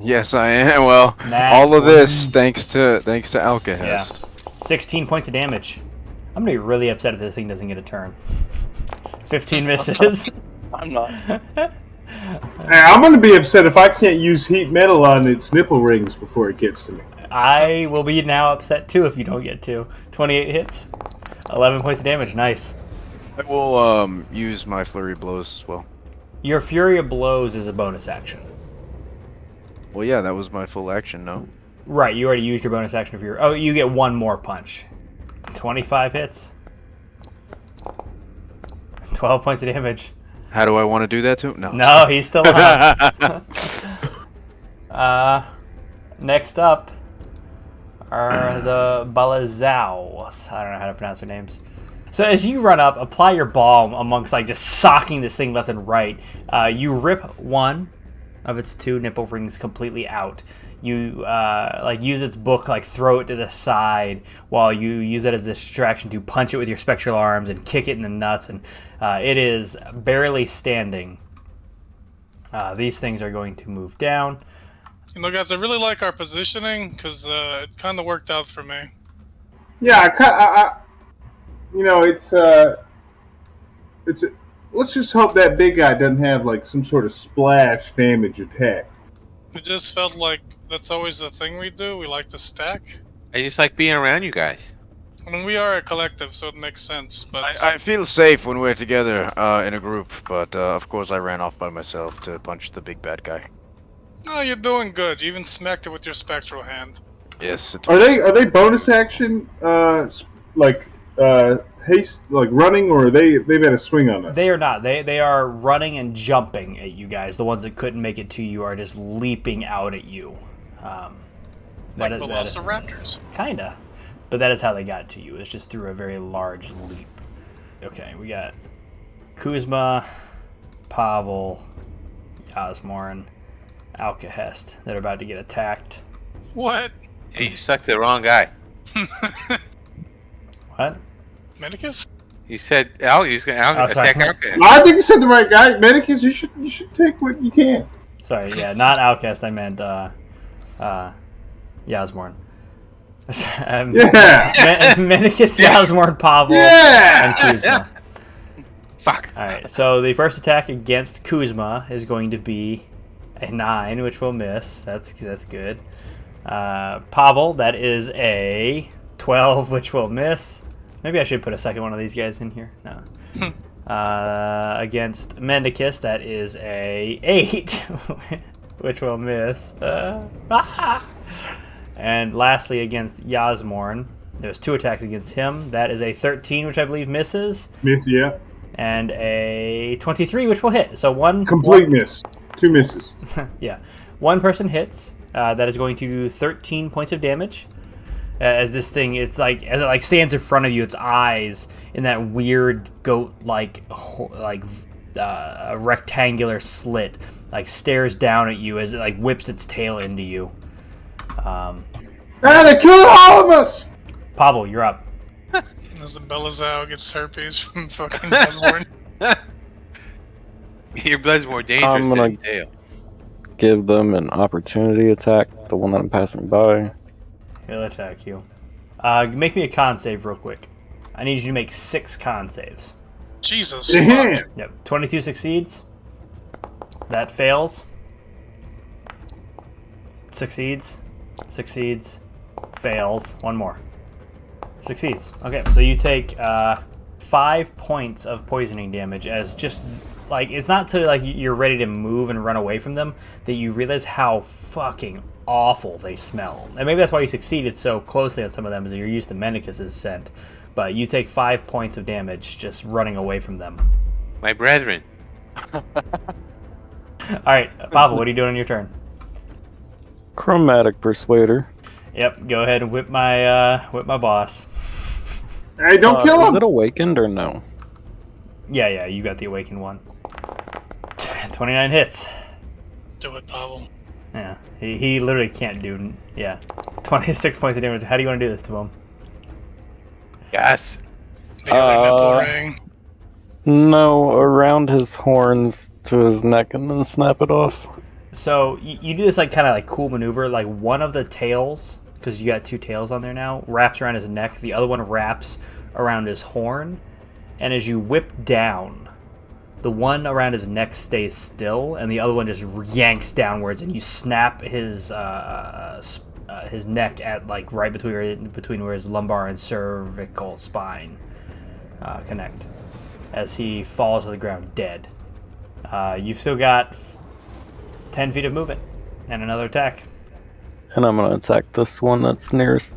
Yes, I am. Well, Nat all of this 1. thanks to Alcahest. Yeah. 16 points of damage. I'm gonna be really upset if this thing doesn't get a turn. 15 misses. I'm not. I'm going to be upset if I can't use heat metal on its nipple rings before it gets to me. I will be now upset too if you don't get 2. 28 hits. 11 points of damage. Nice. I will use my flurry of blows as well. Your Fury of Blows is a bonus action. Well, yeah, that was my full action, no? Right, you already used your bonus action of your... Oh, you get 1 more punch. 25 hits. 12 points of damage. How do I want to do that to him? No. No, he's still up. Next up are the Balazaos. I don't know how to pronounce their names. So as you run up, apply your balm amongst like just socking this thing left and right. You rip one of its 2 nipple rings completely out. You like use its book, like throw it to the side while you use it as a distraction to punch it with your spectral arms and kick it in the nuts, and it is barely standing. These things are going to move down. You know, guys, I really like our positioning because it kind of worked out for me. Yeah, it's. Let's just hope that big guy doesn't have like some sort of splash damage attack. It just felt like that's always the thing we do. We like to stack. I just like being around you guys. I mean, we are a collective, so it makes sense. But I feel safe when we're together in a group, but of course I ran off by myself to punch the big bad guy. oh, you're doing good. You even smacked it with your spectral hand. Yes. Are they bonus action haste, like running, or they've had a swing on us? They are not. They are running and jumping at you guys. The ones that couldn't make it to you are just leaping out at you. Like velociraptors. Kinda. But that is how they got to you. It's just through a very large leap. Okay, we got Kuzma, Pavel, Yasmorin, Alcahest that are about to get attacked. What? Hey, you stuck to the wrong guy. What? Medicus? You said he was going to sorry. attack Alka. I think you said the right guy. Medicus, you should take what you can. Sorry, yeah, not Outcast. I meant Yasmorn. Yeah. Medicus, Yasmorn, Pavel, Yeah. and Kuzma. Fuck. Alright, so the first attack against Kuzma is going to be a 9, which will miss. That's good. Pavel, that is a 12, which will miss. Maybe I should put a second one of these guys in here. No. Against Mendicus, that is a 8, which will miss. And lastly, against Yasmorn, there's 2 attacks against him. That is a 13, which I believe misses, Miss, yeah. and a 23, which will hit. So Complete miss. 2 misses. Yeah, 1 person hits. That is going to do 13 points of damage. As this thing, as it stands in front of you, its eyes in that weird goat-like, rectangular slit, stares down at you as it whips its tail into you. They killed all of us. Pavel, you're up. As the Belazao gets herpes from fucking Bloodborne. Your blood's more dangerous than his tail. Give them an opportunity attack, the one that I'm passing by. He'll attack you. Make me a con save real quick. I need you to make 6 con saves. Jesus. Yeah. Yep. 22 succeeds. That fails. Succeeds. Succeeds. Fails. 1 more. Succeeds. Okay, so you take 5 points of poisoning damage as just it's not till you're ready to move and run away from them that you realize how fucking awful they smell. And maybe that's why you succeeded so closely on some of them, is you're used to Mendicus's scent. But you take 5 points of damage just running away from them. My brethren. All right, Pavel, what are you doing on your turn? Chromatic Persuader. Yep, go ahead and whip my boss. Hey, don't kill Is him! it awakened or no? Yeah, you got the awakened one. 29 hits. Do it, Pavel. Yeah, he literally can't do. Yeah, 26 points of damage. How do you want to do this to him? Yes. The other nipple ring. No, around his horns to his neck and then snap it off. So you do this like kind of like cool maneuver. Like one of the tails, because you got two tails on there now, wraps around his neck. The other one wraps around his horn, and as you whip down, the one around his neck stays still, and the other one just yanks downwards, and you snap his neck at like right between where his lumbar and cervical spine connect, as he falls to the ground dead. You've still got 10 feet of movement and another attack. And I'm gonna attack this one that's nearest.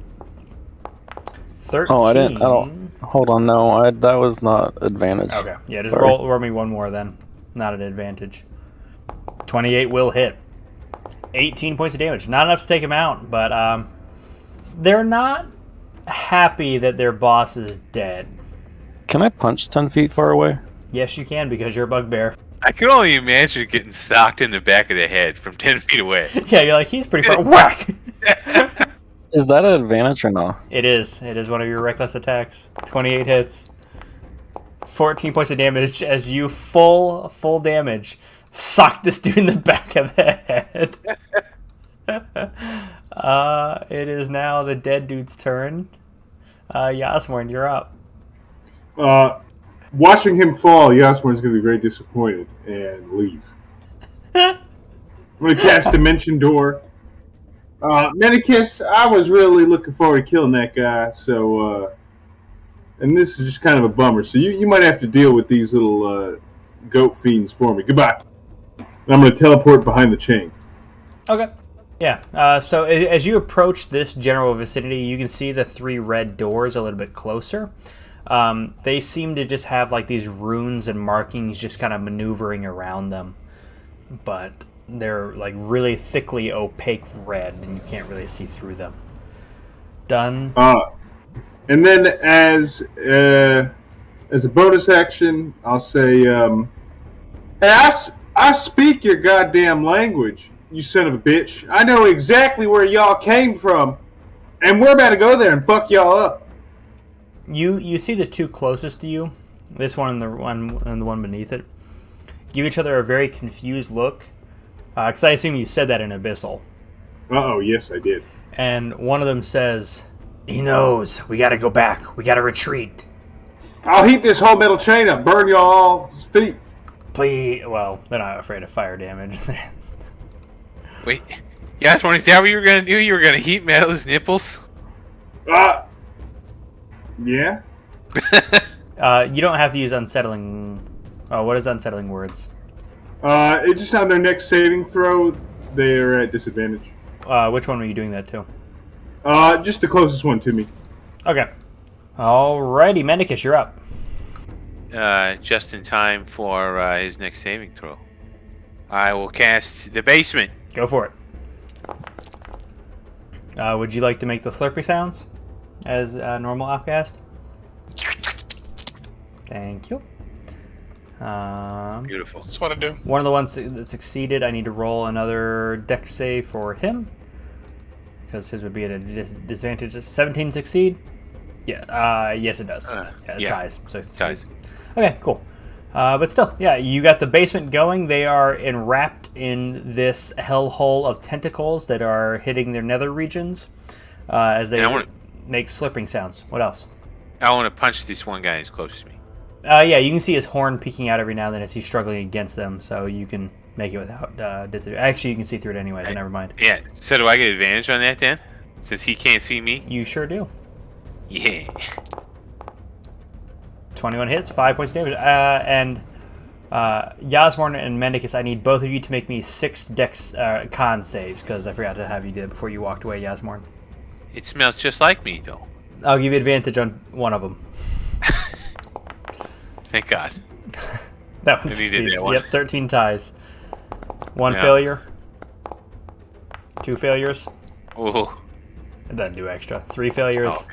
13. Oh, I don't. Hold on, no, that was not advantage. Okay, yeah, just Sorry. roll me one more then. Not an advantage. 28 will hit. 18 points of damage. Not enough to take him out, but they're not happy that their boss is dead. Can I punch 10 feet far away? Yes, you can, because you're a bugbear. I can only imagine getting socked in the back of the head from 10 feet away. Yeah, you're like, he's pretty far. Whack! Is that an advantage or no? It is. It is one of your reckless attacks. 28 hits. 14 points of damage as you full damage sock this dude in the back of the head. It is now the dead dude's turn. Yasmorn, you're up. Watching him fall, Yasmorn's going to be very disappointed and leave. I'm going to cast Dimension Door. Medicus, I was really looking forward to killing that guy, so, and this is just kind of a bummer, so you might have to deal with these little goat fiends for me. Goodbye. And I'm going to teleport behind the chain. Okay. Yeah, so as you approach this general vicinity, you can see the three red doors a little bit closer. They seem to just have like these runes and markings just kind of maneuvering around them, but they're like really thickly opaque red, and you can't really see through them. Done. And then as a bonus action, I'll say, hey, I speak your goddamn language, you son of a bitch. I know exactly where y'all came from, and we're about to go there and fuck y'all up. You see the two closest to you, this one and the one beneath it, give each other a very confused look, because I assume you said that in Abyssal. Uh-oh, yes, I did. And one of them says, "He knows. We gotta go back. We gotta retreat. I'll heat this whole metal chain up, burn y'all's feet." Please." Well, they're not afraid of fire damage. Wait, Yasmorn, is that what you were going to do? You were going to heat Metal's nipples? Yeah. You don't have to use unsettling. Oh, what is unsettling words? It's just on their next saving throw, they're at disadvantage. Which one were you doing that to? Just the closest one to me. Okay. Alrighty, Mendicus, you're up. Just in time for his next saving throw. I will cast the basement. Go for it. Would you like to make the Slurpee sounds as a normal outcast? Thank you. Beautiful. That's what I do. One of the ones that succeeded, I need to roll another dex save for him, because his would be at a disadvantage. 17 succeed? Yeah. Yes, it does. It ties. So it ties. Okay, cool. But still, yeah, you got the basement going. They are enwrapped in this hellhole of tentacles that are hitting their nether regions as they make slurping sounds. What else? I want to punch this one guy who's close to me. Yeah, you can see his horn peeking out every now and then as he's struggling against them, so you can make it without disadvantage. Actually, you can see through it anyway, so never mind. Yeah, so do I get advantage on that then? Since he can't see me? You sure do. Yeah. 21 hits, 5 points of damage. And Yasmorn and Mendicus, I need both of you to make me 6 dex con saves, because I forgot to have you do it before you walked away, Yasmorn. It smells just like me, though. I'll give you advantage on one of them. Thank God. That one succeeds. Yep, 13 ties. One Yeah. failure. 2 failures. Ooh. It doesn't do extra. 3 failures. Oh.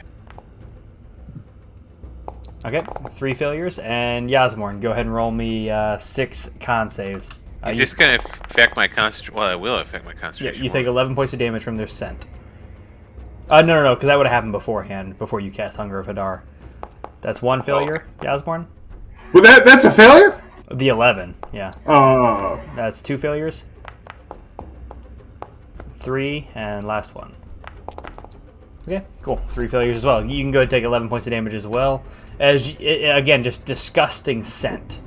Okay, 3 failures. And Yasmorn, go ahead and roll me 6 con saves. Is You- this going to affect my concentration? Well, it will affect my Yeah, concentration. you take 11 points of damage from their scent. No, because that would have happened beforehand, before you cast Hunger of Hadar. That's 1 failure, Yasmorn. Well, that's a failure? The 11, yeah. Oh. That's 2 failures. 3, and last one. Okay, cool. 3 failures as well. You can go and take 11 points of damage as well. Again, just disgusting scent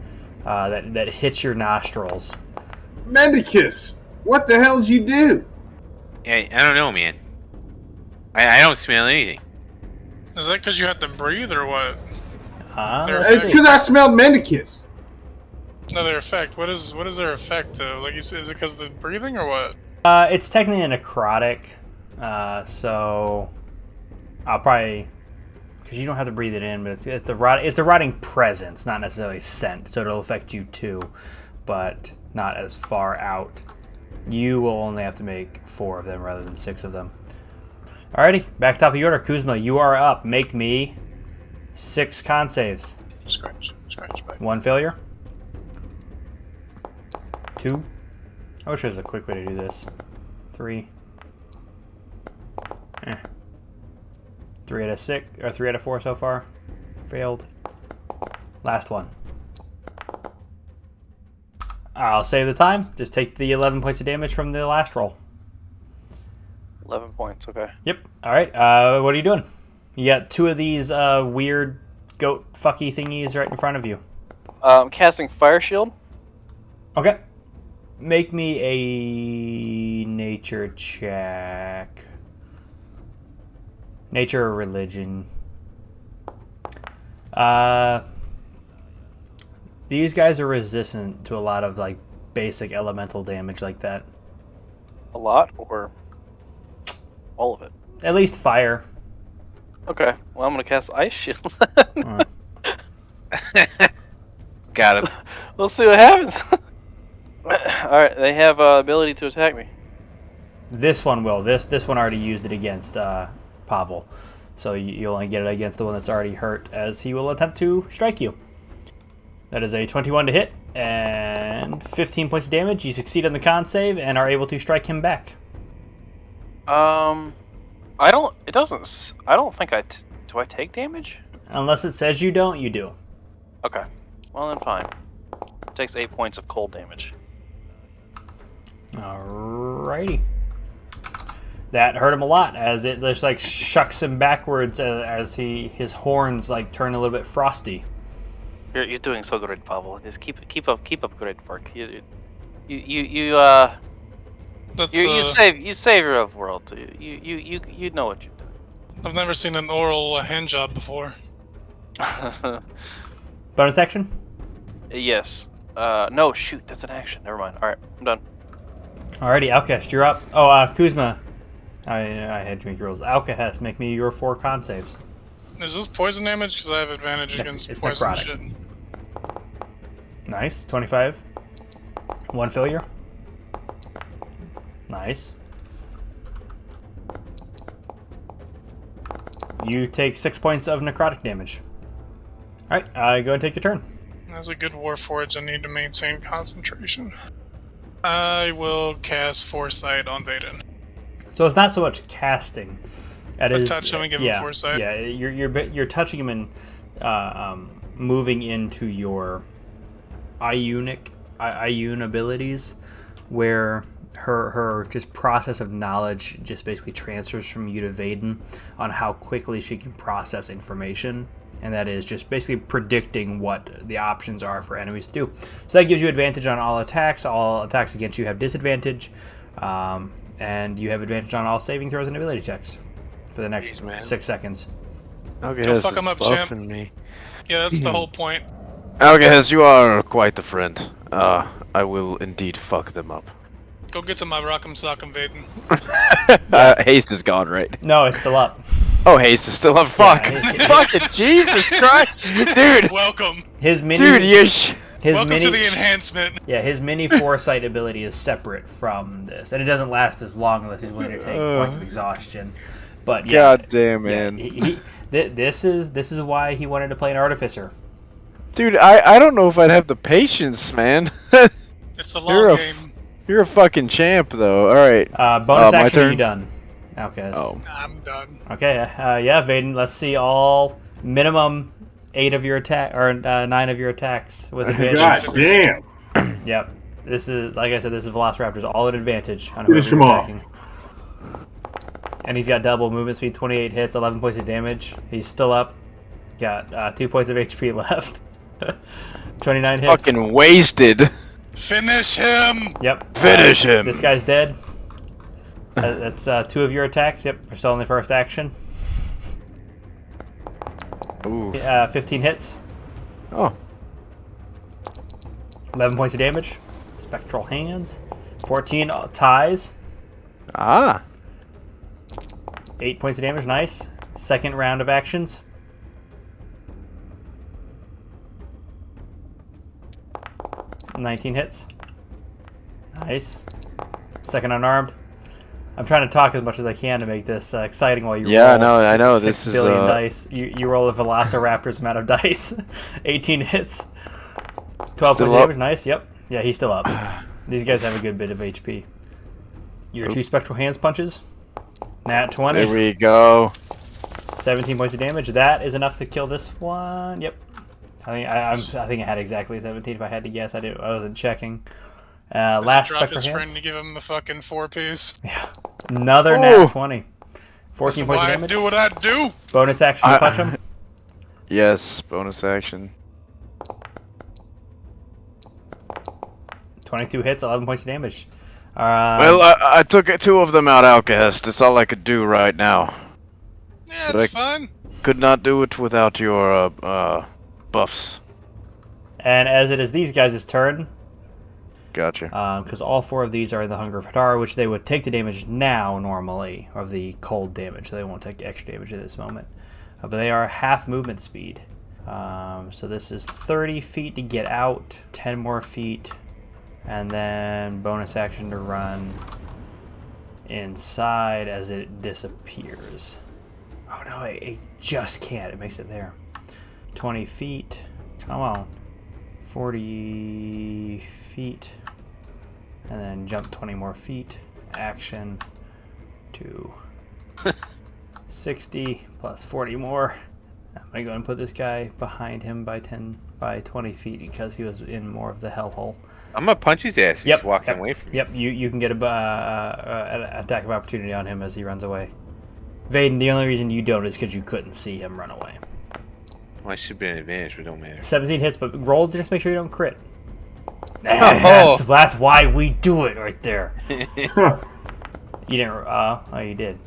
that hits your nostrils. Mendicus, what the hell did you do? I don't know, man. I don't smell anything. Is that because you had to breathe or what? It's because I smelled Mendicus. No, their effect. What is their effect? Like you said, is it because of the breathing or what? It's technically a necrotic, so I'll probably, because you don't have to breathe it in, but it's a rotting presence, not necessarily scent, so it'll affect you too, but not as far out. You will only have to make 4 of them rather than 6 of them. Alrighty, back top of the order. Kuzma, you are up. Make me 6 con saves. Scratch. 1 failure. 2. I wish there was a quick way to do this. 3. 3 out of 6, or 3 out of 4 so far. Failed. Last one. I'll save the time. Just take the 11 points of damage from the last roll. 11 points. Okay. Yep. All right. What are you doing? You got 2 of these weird goat fucky thingies right in front of you. Casting Fire Shield. Okay. Make me a nature check. Nature or religion. These guys are resistant to a lot of like basic elemental damage like that. A lot or all of it? At least fire. Okay. Well, I'm gonna cast Ice Shield. Got it. We'll see what happens. Alright, they have ability to attack me. This one will. This one already used it against Pavel. So you only get it against the one that's already hurt, as he will attempt to strike you. That is a 21 to hit, and 15 points of damage. You succeed on the con save, and are able to strike him back. I don't think do I take damage? Unless it says you don't, you do. Okay. Well then fine. It takes 8 points of cold damage. Alrighty. That hurt him a lot, as it just like shucks him backwards as his horns like turn a little bit frosty. You're doing so great, Pavel. Just keep up great work. You save your world. You know what you're doing. I've never seen an oral hand job before. Bonus action? Yes. No, shoot, that's an action. Never mind. Alright, I'm done. Alrighty, Outcast, you're up. Oh, Kuzma. I had to make rules. Outcast, make me your 4 con saves. Is this poison damage? Because I have advantage against it's poison necrotic. shit. Nice. 25. 1 failure. Nice. You take 6 points of necrotic damage. Alright, go ahead and take your turn. As a good Warforged, I need to maintain concentration. I will cast Foresight on Vaden. So it's not so much casting. Touch him and give him Foresight. Yeah, you're touching him and moving into your Ioun abilities, where her just process of knowledge just basically transfers from you to Vaden on how quickly she can process information, and that is just basically predicting what the options are for enemies to do. So that gives you advantage on all attacks. All attacks against you have disadvantage, and you have advantage on all saving throws and ability checks for the next 6 seconds. Okay, Go fuck him up, champ. me. Yeah, that's the whole point. Algaz, you are quite the friend. I will indeed fuck them up. Go get to my Rock'em Sock'em Vaden. Haste is gone, right? No, it's still up. Oh, Haste is still up. Fuck. Yeah, Fucking Jesus Christ. Dude. Welcome. His mini. Dude, His Welcome mini, to the enhancement. Yeah, his mini foresight ability is separate from this, and it doesn't last as long unless he's willing to take points of exhaustion. But yeah, God damn, yeah, man. this is why he wanted to play an artificer. Dude, I don't know if I'd have the patience, man. It's the long game. You're a fucking champ, though. All right. Bonus my action, are turn? you done? Okay. I'm done. Okay. Yeah, Vaden. Let's see all minimum 8 of your attack or 9 of your attacks with advantage. God damn. Yep. This is, like I said, this is Velociraptor's all at advantage on Finish whoever him you're off. attacking. And he's got double movement speed, 28 hits, 11 points of damage. He's still up. Got 2 points of HP left. 29 hits. Fucking wasted. Finish him! Yep. Finish him. This guy's dead. That's 2 of your attacks. Yep, we're still in the first action. Ooh. 15 hits. Oh. 11 points of damage. Spectral hands. 14 ties. Ah. 8 points of damage. Nice. Second round of actions. $19 hits. Nice. Second unarmed. I'm trying to talk as much as I can to make this exciting while you Yeah, roll I know. 6 This is, billion dice. You roll a Velociraptor's amount of dice. 18 hits. 12 Still points of up? damage. Nice. Yep. Yeah, he's still up. These guys have a good bit of HP. Your 2 spectral hands punches. Nat 20. There we go. 17 points of damage. That is enough to kill this one. Yep. I think I had exactly 17 if I had to guess. I wasn't checking. Last Drop spectral his hands. friend to give him the fucking 4-piece. Yeah. Another Ooh. nat 20. 14 That's points why of I damage. do what I do. Bonus action to punch him. Yes, bonus action. 22 hits, 11 points of damage. Well, I took 2 of them out, Outcast. That's all I could do right now. Yeah, But it's fine. Could not do it without your buffs. And as it is these guys' turn, Gotcha. because all 4 of these are in the Hunger of Hadar, which they would take the damage now normally, of the cold damage, so they won't take extra damage at this moment. But they are half movement speed. So this is 30 feet to get out, 10 more feet, and then bonus action to run inside as it disappears. Oh no, it just can't. It makes it there. 20 feet. Come on. 40 feet. And then jump 20 more feet. Action to 60 plus 40 more. I'm going to go and put this guy behind him by 20 feet because he was in more of the hellhole. I'm gonna punch his ass if he's walking away from me. Yep, you can get an attack of opportunity on him as he runs away. Vaden, the only reason you don't is because you couldn't see him run away. Well, I should be an advantage, but it don't matter. 17 hits, but roll to just make sure you don't crit. That's why we do it right there. You didn't. Oh, you did.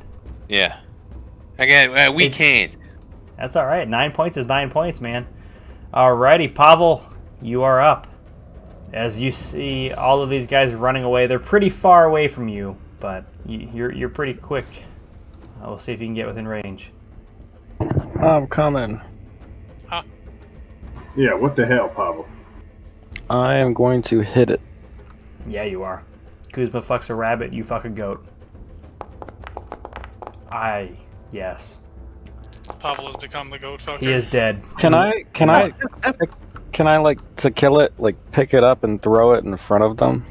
Yeah. Again, we can't. That's all right. 9 points is 9 points, man. Alrighty, Pavel, you are up. As you see all of these guys running away, they're pretty far away from you, but you're pretty quick. We'll see if you can get within range. I'm coming. Yeah, what the hell, Pavel? I am going to hit it. Yeah, you are. Kuzma fucks a rabbit, you fuck a goat. Yes. Pavel has become the goat fucker. He is dead. Can I like to kill it, like pick it up and throw it in front of them?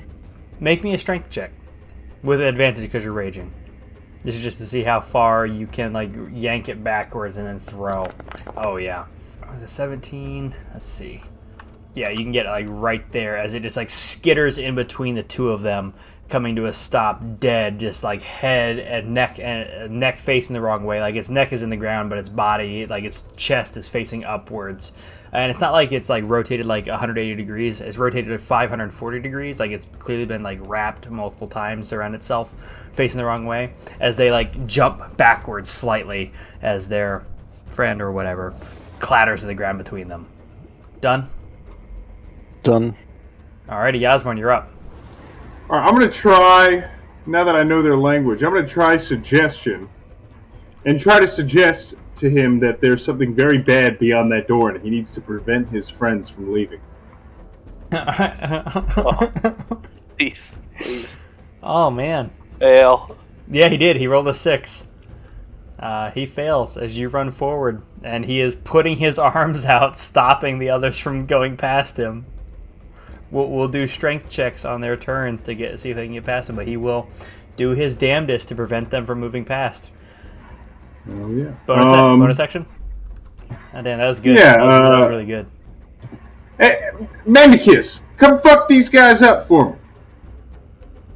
Make me a strength check. With advantage because you're raging. This is just to see how far you can like yank it backwards and then throw. Oh yeah. The 17, let's see. Yeah, you can get like right there as it just like skitters in between the two of them, coming to a stop dead, just like head and neck facing the wrong way. Like its neck is in the ground, but its body, like its chest is facing upwards. And it's not like it's like rotated like 180 degrees. It's rotated at 540 degrees. Like it's clearly been like wrapped multiple times around itself, facing the wrong way, as they like jump backwards slightly as their friend or whatever clatters to the ground between them. Done? Done. Alrighty, Yasmin, you're up. All right, I'm going to try, now that I know their language, I'm going to try suggestion and try to suggest to him that there's something very bad beyond that door and he needs to prevent his friends from leaving. Please. Oh man. Fail. Yeah, he did. He rolled a 6. He fails as you run forward, and he is putting his arms out, stopping the others from going past him. We'll do strength checks on their turns to see if they can get past him, but he will do his damnedest to prevent them from moving past. Oh yeah. Bonus action? Oh, damn, that was good. Yeah, that was really good. Hey, Mendicus, come fuck these guys up for me.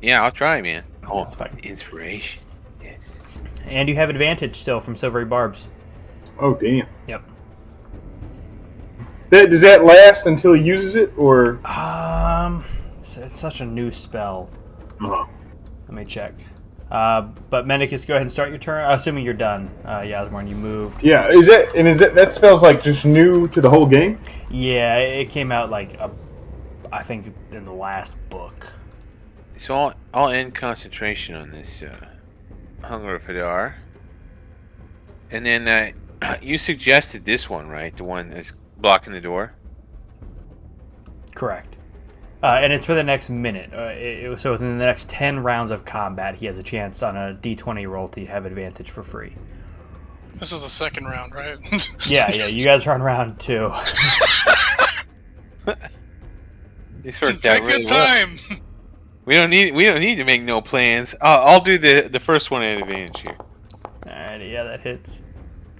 Yeah, I'll try, man. Oh, That's fine. inspiration. Yes. And you have advantage still from Silvery Barbs. Oh damn. Yep. Does that last until he uses it, or? It's such a new spell. Uh-huh. Let me check. But Mendicus, go ahead and start your turn. Assuming you're done, Yasmorn, you moved. Yeah, is that spell's like just new to the whole game? Yeah, it came out I think in the last book. So I'll end concentration on this Hunger Fidar. And then you suggested this one, right? The one that's blocking the door? Correct. And it's for the next minute. So within the next 10 rounds of combat, he has a chance on a D20 roll to have advantage for free. This is the second round, right? Yeah, you guys are on round 2. This worked Take out your really well. time. We don't need to make no plans. I'll do the first one at advantage here. Alrighty, yeah, that hits.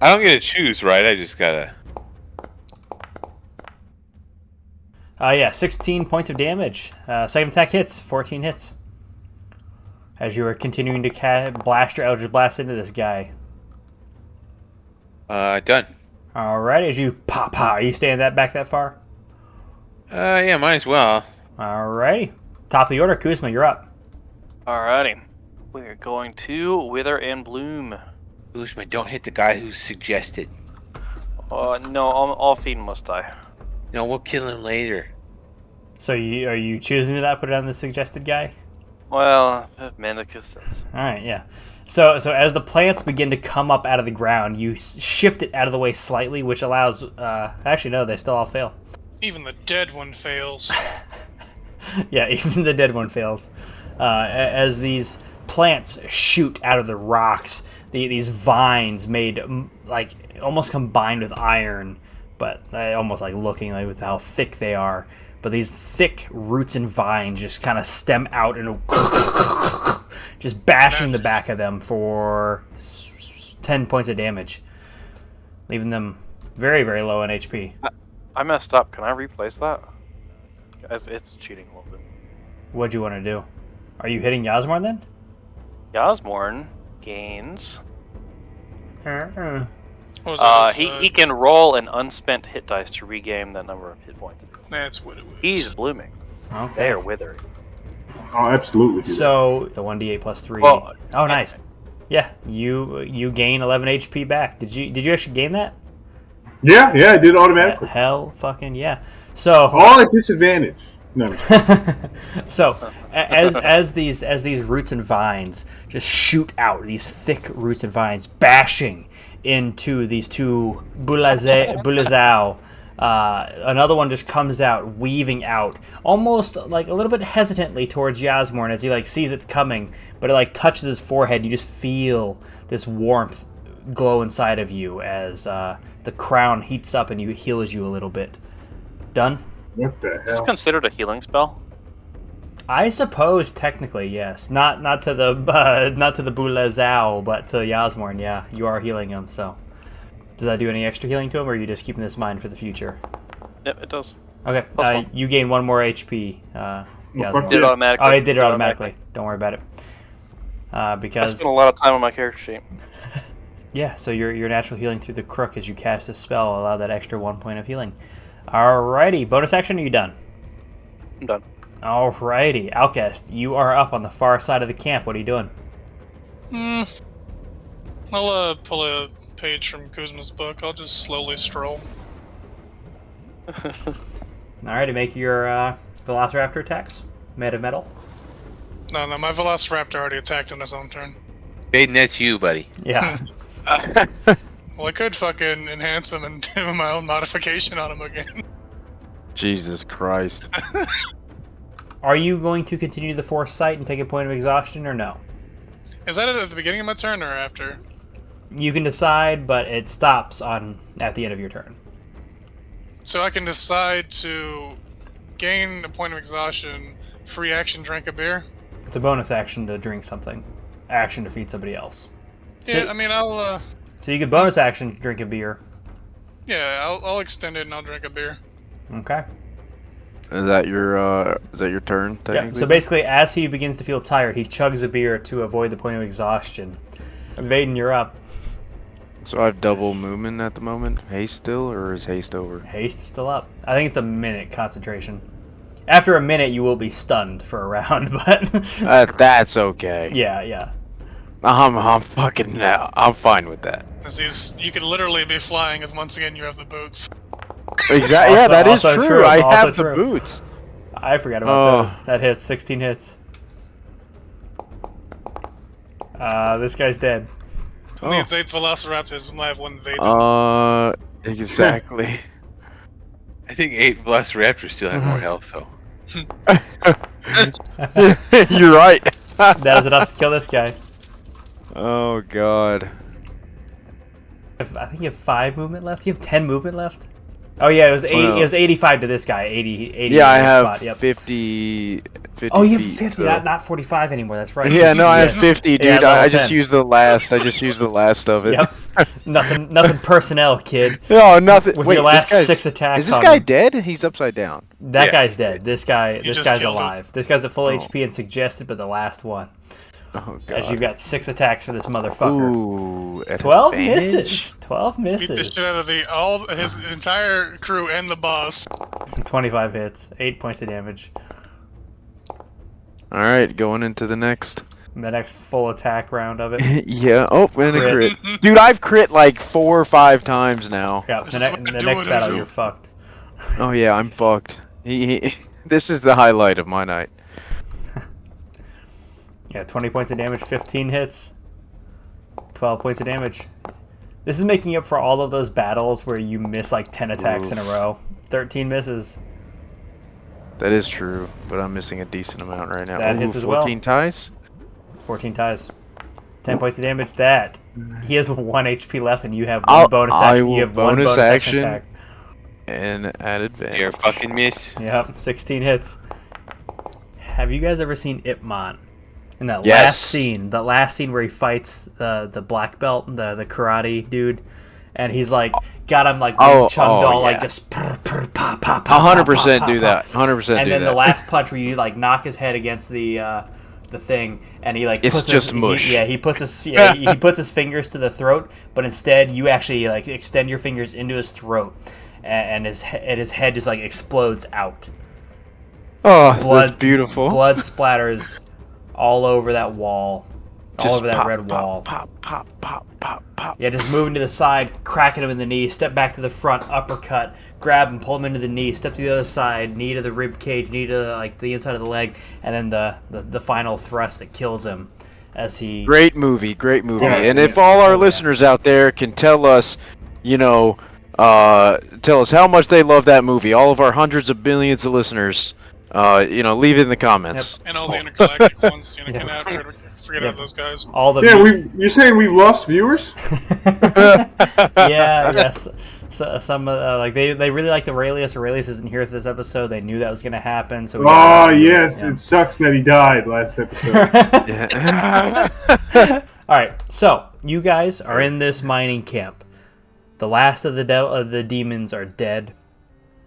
I don't get to choose, right? I just gotta. 16 points of damage. Second attack hits, 14 hits. As you are continuing to blast your Eldritch Blast into this guy. Done. Alright, as you pop, are you staying back that far? Yeah, might as well. Alrighty. Top of the order, Kuzma, you're up. Alrighty. We're going to Wither and Bloom. Kuzma, don't hit the guy who suggested. No, all fiend must die. No, we'll kill him later. So are you choosing to not put it on the suggested guy? Well, Mendicus says. Alright, yeah. So as the plants begin to come up out of the ground, you shift it out of the way slightly, which allows... actually, no, they still all fail. Even the dead one fails. Yeah, even the dead one fails. As these plants shoot out of the rocks, these vines made like almost combined with iron, but almost like looking like with how thick they are. But these thick roots and vines just kind of stem out and just bashing the back of them for 10 points of damage, leaving them very, very low on HP. I messed up. Can I replace that? Guys, it's cheating a little bit. What'd you want to do? Are you hitting Yasmorn then? Yasmorn gains. What was that? He can roll an unspent hit dice to regain that number of hit points. That's what it was. He's blooming. Okay. They are withering. Oh, absolutely. Do So the 1d8 plus 3. Well, oh, nice. Yeah, you gain 11 HP back. Did you actually gain that? that. Yeah, I did it automatically. Hell fucking yeah. So All at disadvantage. No. so as these roots and vines just shoot out, these thick roots and vines bashing into these two bulazao, another one just comes out, weaving out, almost like a little bit hesitantly towards Yasmorn as he like sees it's coming, but it like touches his forehead. You just feel this warmth glow inside of you as the crown heats up and heals you a little bit. Done? What the Is this hell? considered a healing spell? I suppose technically yes, not to the Bulazao, but to Yasmorn. Yeah, you are healing him. So, does that do any extra healing to him, or are you just keeping this in mind for the future? Yep, it does. Okay, Plus one. you gain 1 more HP. Yasmorn. fuck Did it automatically. Oh, it did it automatically. Don't worry about it. I Because spent a lot of time on my character sheet. yeah, so your natural healing through the crook as you cast this spell allow that extra 1 point of healing. Alrighty, bonus action. Are you done? I'm done. Alrighty, Outcast, you are up on the far side of the camp. What are you doing? I'll pull a page from Kuzma's book. I'll just slowly stroll. Alrighty, make your Velociraptor attacks. Made of metal. No, my Velociraptor already attacked on his own turn. Baden, that's you, buddy. Yeah. Well, I could fucking enhance him and do my own modification on him again. Jesus Christ. Are you going to continue the foresight and take a point of exhaustion, or no? Is that at the beginning of my turn or after? You can decide, but it stops at the end of your turn. So I can decide to gain a point of exhaustion, free action, drink a beer? It's a bonus action to drink something. Action to feed somebody else. Yeah, I mean, I'll, So you could bonus action drink a beer. yeah, I'll extend it and I'll drink a beer. Okay. Is that your turn? Yeah. Technically? So basically, as he begins to feel tired, he chugs a beer to avoid the point of exhaustion. Vaden, you're up. So I have double movement at the moment. Haste still, or is haste over? Haste is still up. I think it's a minute concentration. After a minute, you will be stunned for a round, but That's okay. yeah. I'm fucking I'm fine with that. You could literally be flying as once again you have the boots. Exactly. Yeah, that is also true. true, I also have the true. boots. I forgot about those. That hits. 16 hits. This guy's dead. Only it's 8 Velociraptors and I have 1 Vaden. Exactly. I think 8 Velociraptors still have more health, though. You're right. That is enough to kill this guy. Oh God. I think you have 5 movement left. You have 10 movement left. Oh yeah, it was 80. no. It was 85 to this guy. 80. Yeah, I in this have spot. Yep. 50 Oh, you have feet, 50, so- not 45 anymore. That's right. Yeah, no, I have 50, dude. Yeah, level I just 10. used the last. I just used the last of it. Yep. Nothing personnel, kid. No, nothing. With Wait, your last this guy's- 6 attacks. Is this on guy him. dead? He's upside down. That Yeah. guy's dead. This guy's just killed him. alive. This guy's at full Oh. HP and suggested, but the last one. Oh As God. you've got 6 attacks for this motherfucker. Ooh, at 12 advantage? misses. 12 Beat the misses. shit out of his entire crew and the boss. 25 hits. 8 points of damage. All right, going into the next. The next full attack round of it. Yeah. Oh, and a Crit. crit. Dude, I've crit like 4 or 5 times now. Yeah, This the, is what the I do next when I battle do. you're fucked. Oh yeah, I'm fucked. This is the highlight of my night. Yeah, 20 points of damage, 15 hits. 12 points of damage. This is making up for all of those battles where you miss like 10 attacks in a row. 13 misses. That is true, but I'm missing a decent amount right now. That Ooh, hits as well. 14 ties? 14 ties. 10 points of damage. That. He has 1 HP left and you have I'll- one bonus I action. will You have one bonus bonus action action. attack. And at advantage. You're a fucking miss. Yep, 16 hits. Have you guys ever seen Ip Man? In that Yes. last scene where he fights the black belt, the karate dude, and he's like got him like Oh, chugged all like yeah. just pop, pop, pop, pop, 100% pop, do pop, that. pop. 100% And do then that. the last punch where you like knock his head against the thing, and he like It's puts just his, mush. he puts his he puts his fingers to the throat, but instead you actually like extend your fingers into his throat, and his head just like explodes out. Oh, Blood- that's beautiful. Blood splatters all over that wall, Just all over that pop, red pop, wall. Pop, pop, pop, pop, pop. Yeah, just moving to the side, cracking him in the knee, step back to the front, uppercut, grab him, pull him into the knee, step to the other side, knee to the rib cage, knee to like the inside of the leg, and then the final thrust that kills him as he. Great movie, great movie. Yeah. And if all our listeners out there can tell us, tell us how much they love that movie, all of our hundreds of billions of listeners, leave it in the comments. And all the intergalactic ones, can out, forget about those guys. All the Yeah, you're saying we've lost viewers? yes. So, some they really like the Aurelius. Aurelius isn't here for this episode. They knew that was going to happen. So we got Oh, yes, it sucks that he died last episode. All right, so you guys are in this mining camp. The last of the demons are dead.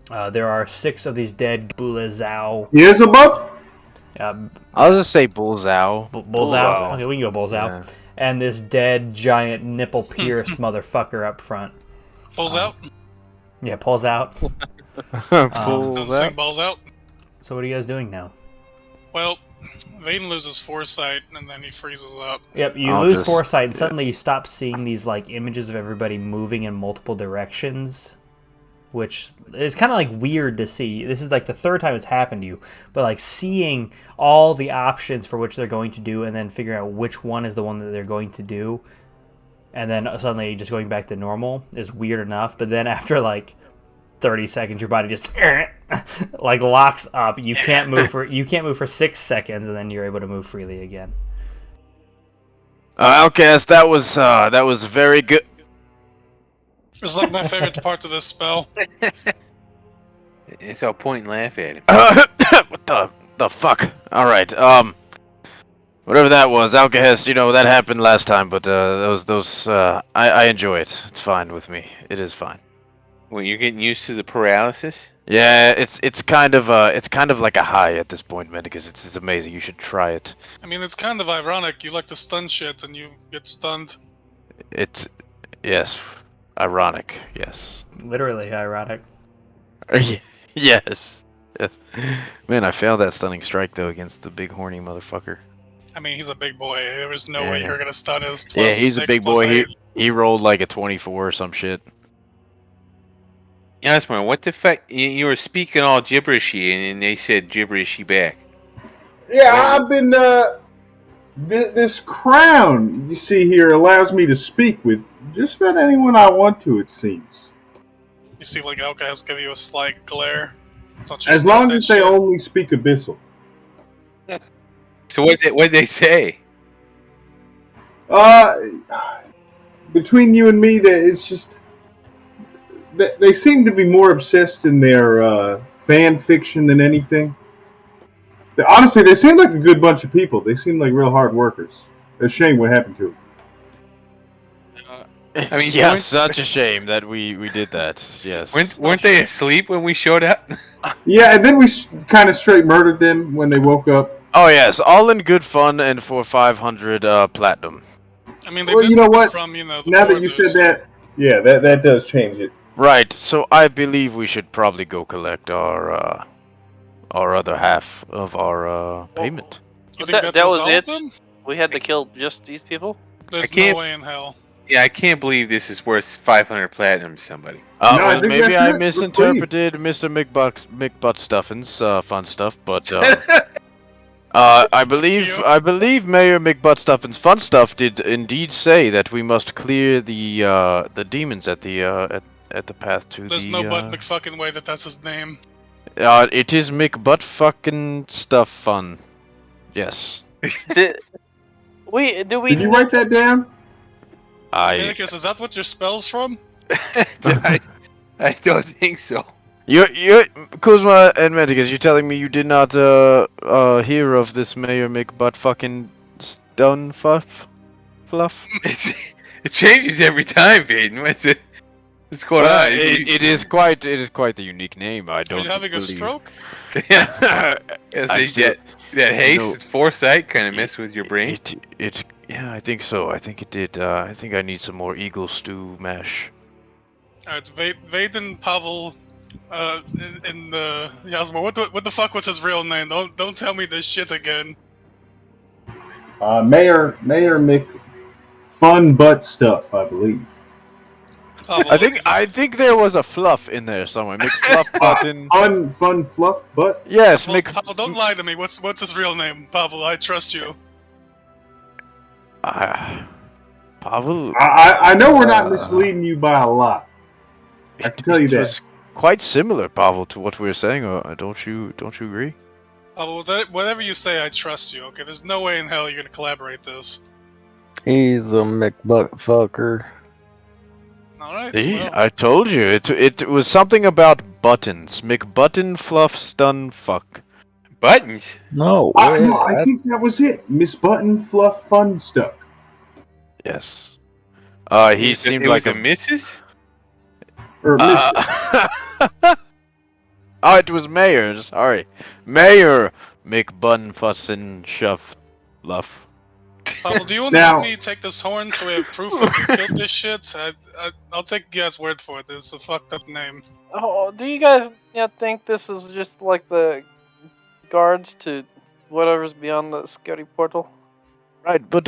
There are 6 of these dead Bulezau. Beelzebub? I'll just say Bullseye. Bulezau. Okay, we can go Bulezau. Yeah. And this dead giant nipple pierced motherfucker up front. Pulls out. Yeah, pulls out. Don't sing balls out. So what are you guys doing now? Well, Vaden loses foresight and then he freezes up. Yep, you I'll lose just- foresight, and suddenly you stop seeing these like images of everybody moving in multiple directions, which is kind of like weird to see. This is like the 3rd time it's happened to you, but like seeing all the options for which they're going to do, and then figuring out which one is the one that they're going to do, and then suddenly just going back to normal is weird enough. But then after like 30 seconds, your body just like locks up. You can't move for 6 seconds, and then you're able to move freely again. Outcast, that was very good. It's like my favorite part of this spell. It's all point and laugh at him. What the fuck? All right. Whatever that was, Alcahest, that happened last time, but I enjoy it. It's fine with me. It is fine. Well, you're getting used to the paralysis? Yeah, it's kind of like a high at this point, Medicus. It's amazing. You should try it. I mean, it's kind of ironic. You like to stun shit and you get stunned. Yes, ironic. Yes. Literally ironic. Yes. Man, I failed that stunning strike though against the big horny motherfucker. I mean, he's a big boy. There was no way you were gonna stun his. Yeah, he's a big boy. 8. He rolled like a 24 or some shit. Yasmin, what the fuck? You were speaking all gibberishy, and they said gibberishy back. Yeah, I've been. This crown you see here allows me to speak with just about anyone I want to. It seems. You see, like Outcast give you a slight glare. As long as they only speak Abyssal. So what'd they say? Between you and me, it's just they seem to be more obsessed in their fan fiction than anything. Honestly, they seem like a good bunch of people. They seem like real hard workers. It's a shame what happened to them. I mean, yeah, such a shame that we did that. Yes. Weren't they asleep when we showed up? Yeah, and then we kind of straight murdered them when they woke up. Oh yes, all in good fun and for 500 platinum. I mean, they well, did you know what? From, the now that you said that, yeah, that does change it. Right. So I believe we should probably go collect our other half of our payment. You think that was all it? of them? We had to kill just these people? There's no way in hell. Yeah, I can't believe this is worth 500 platinum to somebody. I think maybe that's I it. misinterpreted Mr. McButtstuffin's fun stuff, but I believe Mayor McButtstuffin's fun stuff did indeed say that we must clear the demons at the path to There's no but McFucking way that's his name. It is McButtfucking stuff fun. Yes. Did you write that down? Minicus, is that what your spell's from? I don't think so. You Kuzma and Medicus, you're telling me you did not hear of this Mayor McButtfucking stun fluff? It changes every time, Vaden. What's going on? It is quite the unique name. I don't. Are you having a stroke? Yeah. That haste and foresight kind of mess with your brain. Yeah, I think so. I think it did. I think I need some more eagle stew mash. Alright, Vaden Pavel, and Yasma, what the fuck was his real name? Don't tell me this shit again. Mayor Mick Fun Butt Stuff, I believe. Pavel, I think there was a fluff in there somewhere. McFluff button. Fun fluff butt. Yes, Pavel, don't lie to me. What's his real name? Pavel, I trust you. Pavel. I know we're not misleading you by a lot. I can tell you that. Was quite similar, Pavel, to what we were saying. Don't you agree? Pavel, whatever you say, I trust you. Okay, there's no way in hell you're gonna collaborate this. He's a McButtfucker. All right. See, well. I told you. It was something about buttons. McButton fluff stun fuck. Buttons? No. I think that was it. Miss Button Fluff Fun Stuff. Yes. He seemed it like was a missus? Or Miss. Oh, it was Mayor. Sorry, Mayor McBunfussin Shuff Luff. Pavel, do you want to let me take this horn so we have proof that you killed this shit? I'll take you guys' word for it. It's a fucked up name. Oh, do you guys think this is just like the guards to whatever's beyond the scary portal? Right, but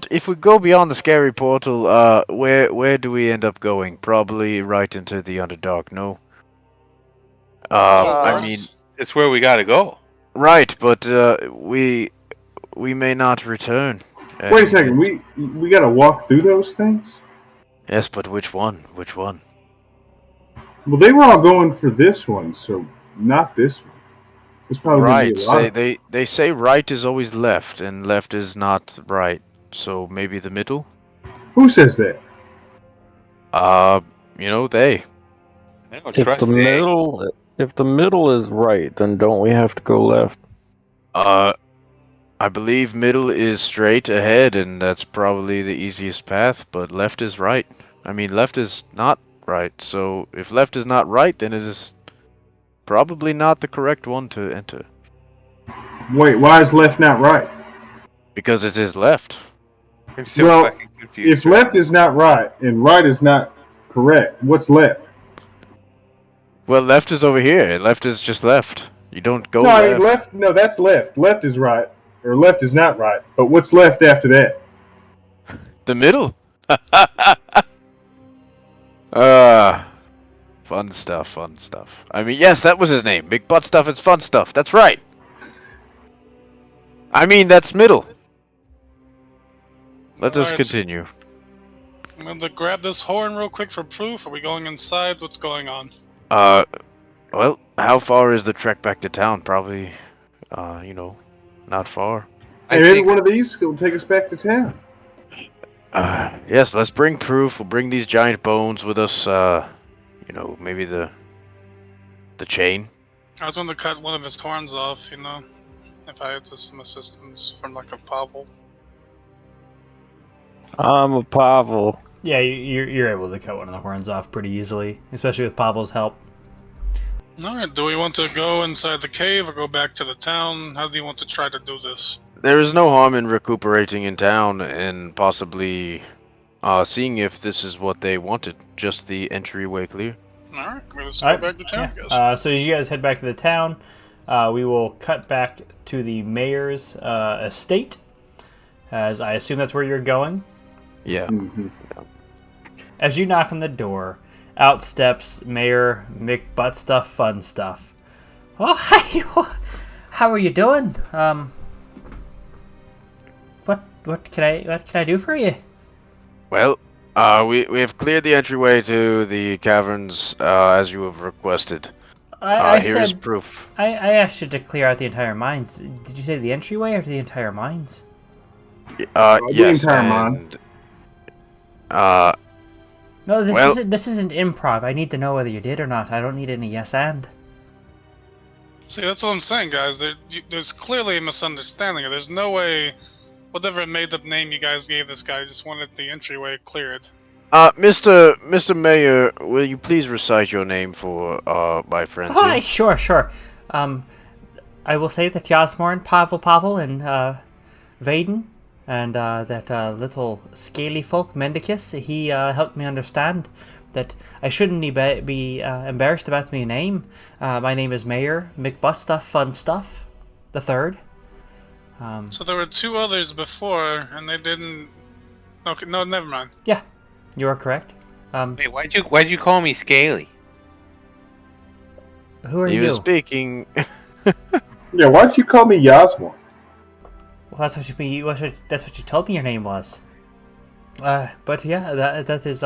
if we go beyond the scary portal, where do we end up going? Probably right into the Underdark. No. I mean, it's where we gotta go. Right, but we may not return. Wait a second. We gotta walk through those things. Yes, but which one? Which one? Well, they were all going for this one, so not this one. It's probably gonna Right. be a lot. They say right is always left and left is not right. So maybe the middle? Who says that? They. I don't If trust the the egg. middle, if the middle is right, then don't we have to go left? I believe middle is straight ahead, and that's probably the easiest path, but left is right. I mean, left is not right, so if left is not right, then it is probably not the correct one to enter. Wait, why is left not right? Because it is left. I'm so Well, fucking confused. If left is not right and right is not correct, what's left? Well, left is over here, and left is just left. You don't go No, I left. mean left. No, that's left. Left is right, or left is not right. But what's left after that? The middle. Fun stuff, fun stuff. I mean, yes, that was his name. Big butt stuff, it's fun stuff. That's right. I mean, that's middle. Let us Alright. continue. I'm going to grab this horn real quick for proof. Are we going inside? What's going on? Well, how far is the trek back to town? Probably, not far. I Hey, maybe think one of these will take us back to town. Yes, let's bring proof. We'll bring these giant bones with us. Maybe the chain. I was going to cut one of his horns off, if I had some assistance from like a Pavel. I'm a Pavel. Yeah, you're able to cut one of the horns off pretty easily, especially with Pavel's help. Alright, do we want to go inside the cave or go back to the town? How do you want to try to do this? There is no harm in recuperating in town and possibly seeing if this is what they wanted. Just the entryway clear. Alright, let's Alright, go back to town, yeah. I guess. So as you guys head back to the town, we will cut back to the mayor's estate, as I assume that's where you're going. Yeah. Mm-hmm. As you knock on the door, out steps Mayor McButtstuff Fun Stuff. Oh, hi! How are you doing? What can I do for you? Well, we have cleared the entryway to the caverns as you have requested. I Here is said proof. I asked you to clear out the entire mines. Did you say the entryway or the entire mines? The Yes, entire mine. and No, Well- this isn't improv. I need to know whether you did or not. I don't need any yes and. See, that's what I'm saying, guys. There's clearly a misunderstanding. There's no way, whatever made-up name you guys gave this guy, just wanted the entryway cleared. Mr. Mayor, will you please recite your name for my friends Hi, here? sure. I will say that Yasmorn, Pavel, and Vaden, and that little scaly folk, Mendicus, he helped me understand that I shouldn't be embarrassed about my name. My name is Mayor McButtstuff Fun Stuff, the third. So there were two others before, and they didn't... Okay, no, never mind. Yeah, you are correct. Wait, why'd you call me Scaly? Who are He you? was speaking. Yeah, why don't you call me Yasmor? Well, that's what you told me your name was. But yeah, that is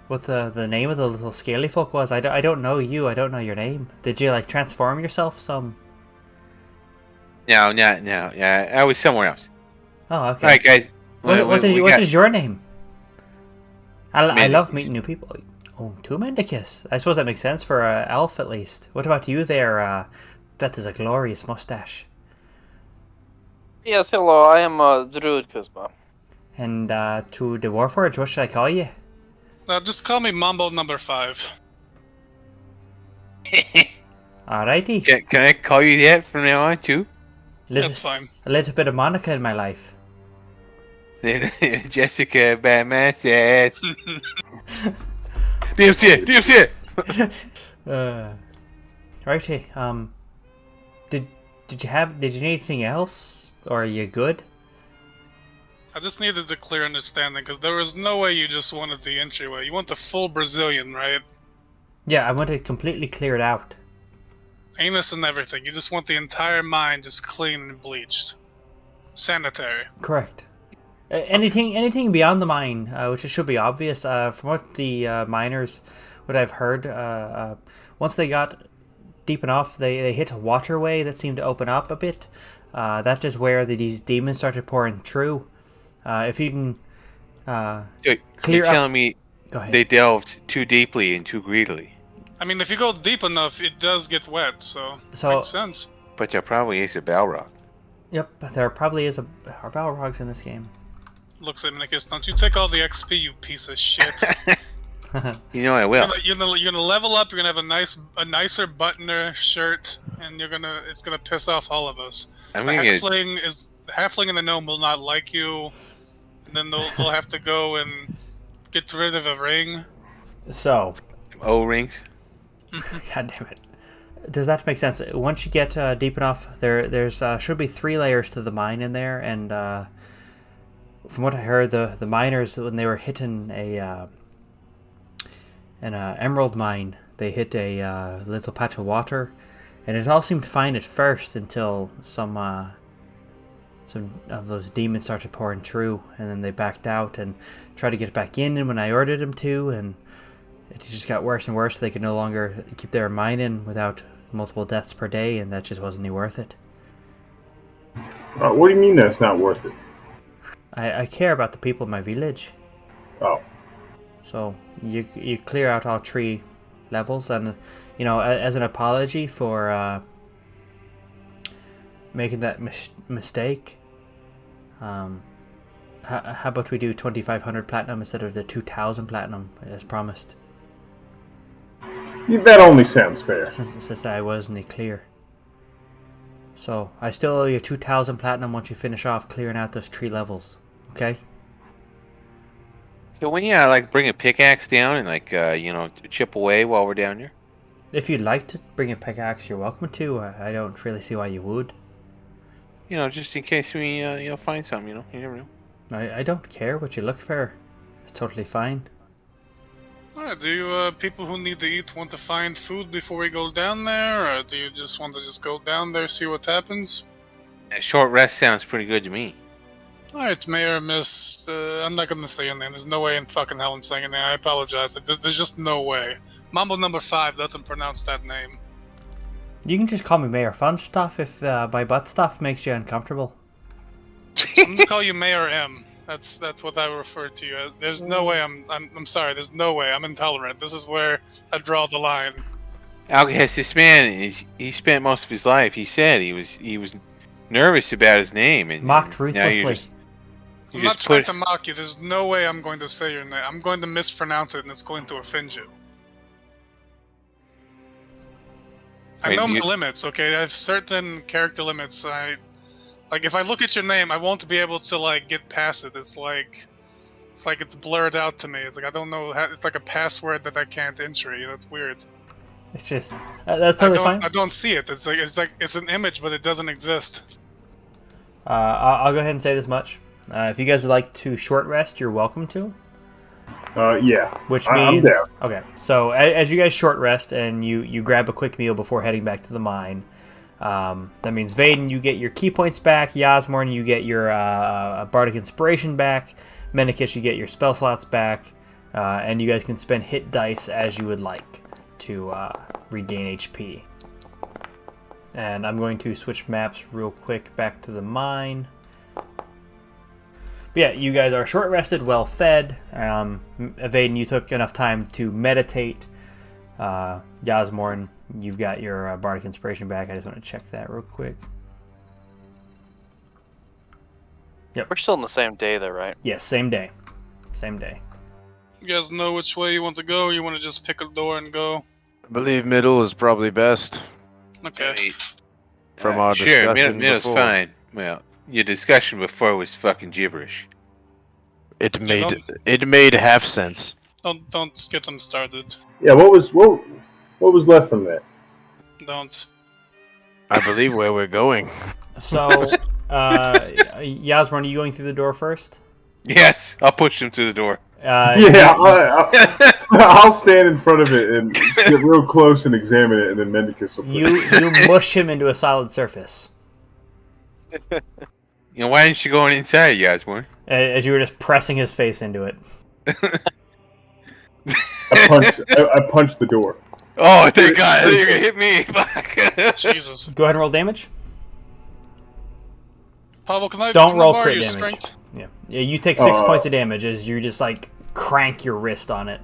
what the name of the little scaly folk was. I don't know you. I don't know your name. Did you like transform yourself some? No. Yeah, I was somewhere else. Oh, okay. All right, guys. What is your name? I love Mendicus. meeting new people. Oh, two Mendicus. I suppose that makes sense for an elf at least. What about you there? That is a glorious mustache. Yes, hello, I am Druid Kuzma. And to the Warforged, what should I call you? Just call me Mambo number 5. Alrighty. Can I call you that from now on too? That's fine. A little bit of Monica in my life. Jessica Batman said. DMC. Righty. Did you need anything else, or are you good? I just needed a clear understanding, because there was no way you just wanted the entryway. You want the full Brazilian, right? Yeah, I want it completely cleared out. Anus and everything. You just want the entire mine just clean and bleached. Sanitary. Correct. Anything beyond the mine, which it should be obvious. From what the miners, what I've heard, once they got deep enough, they hit a waterway that seemed to open up a bit. That is where these demons started pouring through. If you can You're clear telling up... me Go ahead. they delved too deeply and too greedily. I mean, if you go deep enough, it does get wet, so makes sense. But there probably is a Balrog. Yep, there probably is are Balrogs in this game. Looks like Nikus, don't you take all the XP, you piece of shit. You know I will. You're gonna level up. You're gonna have a nicer buttoner shirt, and it's gonna piss off all of us. The halfling and the gnome will not like you, and then they'll have to go and get rid of a ring. So, O-rings. God damn it. Does that make sense? Once you get deep enough, there's should be 3 layers to the mine in there, and from what I heard, the miners, when they were hitting an emerald mine, they hit a little patch of water, and it all seemed fine at first until some of those demons started pouring through, and then they backed out and tried to get back in, and when I ordered them to, and it just got worse and worse. They could no longer keep their mining without multiple deaths per day, and that just wasn't worth it. What do you mean that's not worth it? I care about the people in my village. Oh. So you clear out all 3 levels, and as an apology for making that mistake, how about we do 2,500 platinum instead of the 2,000 platinum as promised? That only sounds fair. Since I wasn't clear. So I still owe you 2,000 platinum once you finish off clearing out those 3 levels. Okay? So when you bring a pickaxe down and chip away while we're down here. If you'd like to bring a pickaxe, you're welcome to. I don't really see why you would. Just in case we find some. You never know. I don't care what you look for. It's totally fine. Alright, do you people who need to eat want to find food before we go down there, or do you just want to go down there, see what happens? A short rest sounds pretty good to me. Alright, Mayor Mist, I'm not gonna say your name. There's no way in fucking hell I'm saying your name. I apologize. There's just no way. Mambo number 5 doesn't pronounce that name. You can just call me Mayor Fun Stuff if my butt stuff makes you uncomfortable. I'm gonna call you Mayor M. That's what I refer to you as. There's no way I'm sorry, there's no way. I'm intolerant. This is where I draw the line. Alcahest, this man, he spent most of his life, he said he was nervous about his name. And mocked ruthlessly. I'm not trying to mock you. There's no way I'm going to say your name. I'm going to mispronounce it, and it's going to offend you. I know my limits, okay? I have certain character limits. If I look at your name, I won't be able to, get past it. It's like it's blurred out to me. It's I don't know. It's like a password that I can't enter. It's weird. It's just... that's totally fine. I don't see it. It's an image, but it doesn't exist. I'll go ahead and say this much. If you guys would like to short rest, you're welcome to. Yeah. Which means... I'm down. Okay, so as you guys short rest and you grab a quick meal before heading back to the mine, that means Vaden, you get your key points back. Yasmorn, you get your Bardic Inspiration back. Menikis, you get your spell slots back. And you guys can spend hit dice as you would like to regain HP. And I'm going to switch maps real quick back to the mine. But yeah, you guys are short rested, well fed. Vaden, you took enough time to meditate. Yasmorn, you've got your Bardic Inspiration back. I just want to check that real quick. Yep. We're still in the same day, though, right? Yes, same day. Same day. You guys know which way you want to go, or you want to just pick a door and go? I believe middle is probably best. Okay. From our sure, discussion middle's before. fine. Well, your discussion before was fucking gibberish. It made half sense. Don't get them started. Yeah, what was left from that? Don't. I believe where we're going. So, Yasmorn, are you going through the door first? Yes, I'll push him to the door. I'll stand in front of it and get real close and examine it, and then Mendicus will push You mush him into a solid surface. Why didn't you go inside, Yasmorn? As you were just pressing his face into it. I punched the door. Oh, thank God! I thought you were gonna hit me. Fuck. Jesus. Go ahead and roll damage. Pavel, can I Don't roll borrow crit your damage. strength? Yeah, you take 6 points of damage as you just like crank your wrist on it.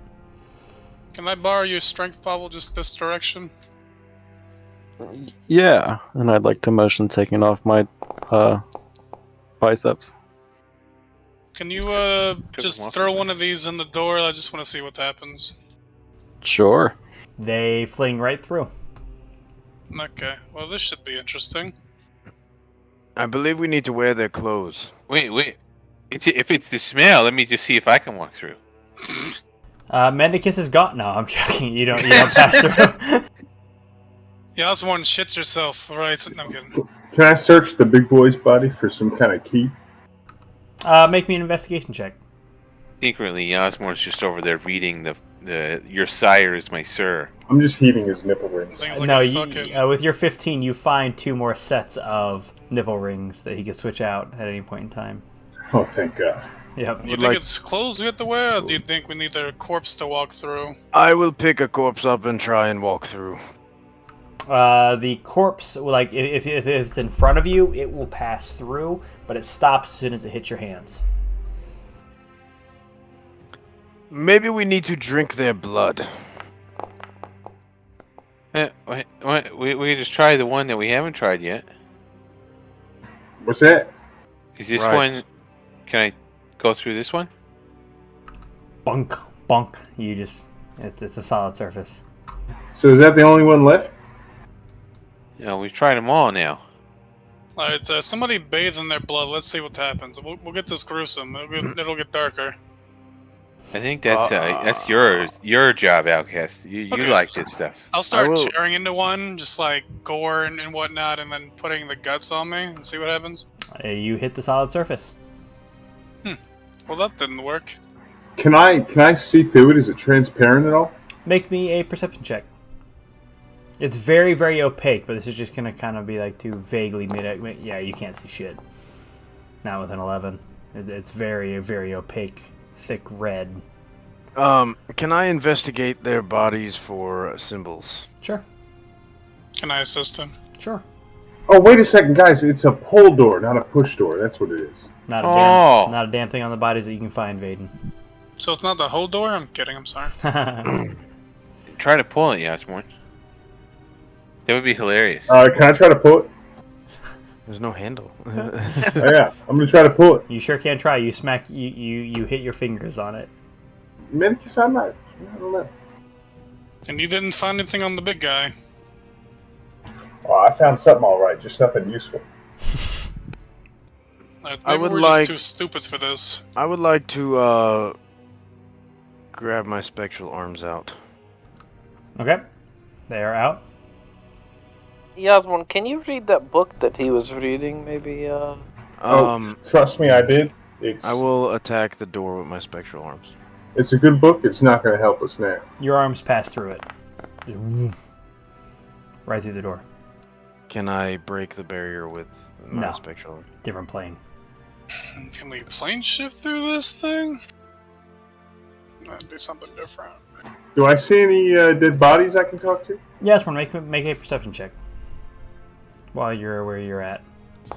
Can I borrow your strength, Pavel, just this direction? Yeah, and I'd like to motion taking off my biceps. Can you just throw one of these in the door? I just want to see what happens. Sure. They fling right through. Okay, well this should be interesting. I believe we need to wear their clothes. Wait. If it's the smell, let me just see if I can walk through. Mendicus is gone. No, I'm joking. You don't pass through. Yeah, that's one shits yourself. Right, no, I'm kidding. Can I search the big boy's body for some kind of key? Make me an investigation check. Secretly, Osmore's just over there reading the your sire is my sir. I'm just heating his nipple rings. Things like No, a you, fucking... with your 15, you find 2 more sets of nipple rings that he can switch out at any point in time. Oh, thank God. Yep. You think it's clothes we have to wear, or do you think we need their corpse to walk through? I will pick a corpse up and try and walk through. The corpse, like if it's in front of you, it will pass through, but it stops as soon as it hits your hands. Maybe we need to drink their blood. We can just try the one that we haven't tried yet. What's that? Is this Right. one? Can I go through this one? Bunk, bunk. You just, it's a solid surface. So is that the only one left? No, we've tried them all now. Alright, somebody bathe in their blood. Let's see what happens. We'll get this gruesome. It'll get darker. I think that's your job, Outcast. You Okay. like this stuff. I'll start will- tearing into one, just like gore and whatnot, and then putting the guts on me and see what happens. You hit the solid surface. Well, that didn't work. Can I see through it? Is it transparent at all? Make me a perception check. It's very, very opaque, but this is just gonna kind of be like too vaguely mid. Yeah, you can't see shit. Not with an 11. It's very, very opaque, thick red. Can I investigate their bodies for symbols? Sure, Can I assist him? sure. Oh, wait a second, guys. It's a pull door, not a push door. That's what it is. Not a damn thing on the bodies that you can find, Vaden. So it's not the whole door? I'm kidding, I'm sorry. Try to pull it, Yasmorn. That would be hilarious. Can I try to pull it? There's no handle. Oh, yeah, I'm gonna try to pull it. You sure can try. You smack. You hit your fingers on it. Medicus, I don't know. And you didn't find anything on the big guy. Oh, I found something all right, just nothing useful. Maybe would we're like- just too stupid for this. I would like to grab my spectral arms out. Okay, they are out. Yasmin, can you read that book that he was reading? Maybe. Trust me, I did. I will attack the door with my spectral arms. It's a good book. It's not going to help us now. Your arms pass through it. Just woof. Right through the door. Can I break the barrier with my No. spectral arm? Different plane. Can we plane shift through this thing? That'd be something different. Do I see any dead bodies I can talk to? Yes, one. Make a perception check. While you're where you're at.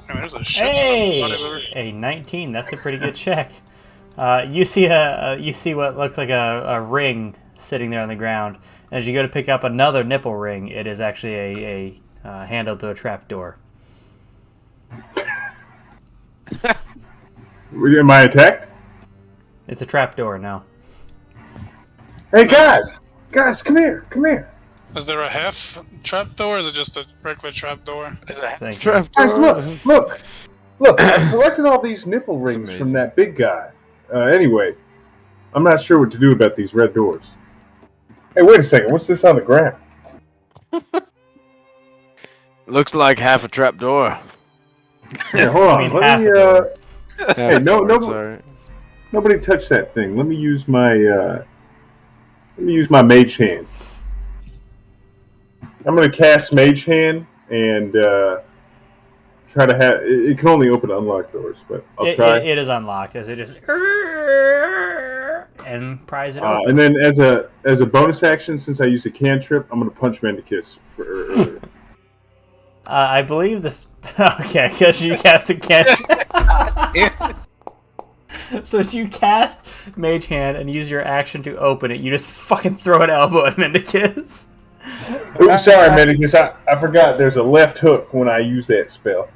Man, there's a shit ton of bodies over here. A 19. That's a pretty good check. You see what looks like a ring sitting there on the ground. And as you go to pick up another nipple ring, it is actually a handle to a trap door. Am I attacked? It's a trap door now. Hey, guys, come here. Is there a half trap door, or is it just a regular trap door? Thank you. Guys, look! I collected all these nipple rings from that big guy. Anyway, I'm not sure what to do about these red doors. Hey, wait a second. What's this on the ground? Looks like half a trap door. Here, hold on. half Let me. a door. Hey, no, Sorry. nobody touch that thing. Let me use my mage hand. I'm gonna cast mage hand and try to have. It can only open unlocked doors, but I'll try. It is unlocked as it just and prise it open. And then as a bonus action, since I used a cantrip, I'm going to punch Mendicus for. I believe this. Okay, because you cast a cantrip. So as you cast Mage Hand and use your action to open it, you just fucking throw an elbow at Mendicus. Oops, sorry, Mendicus. I forgot there's a left hook when I use that spell.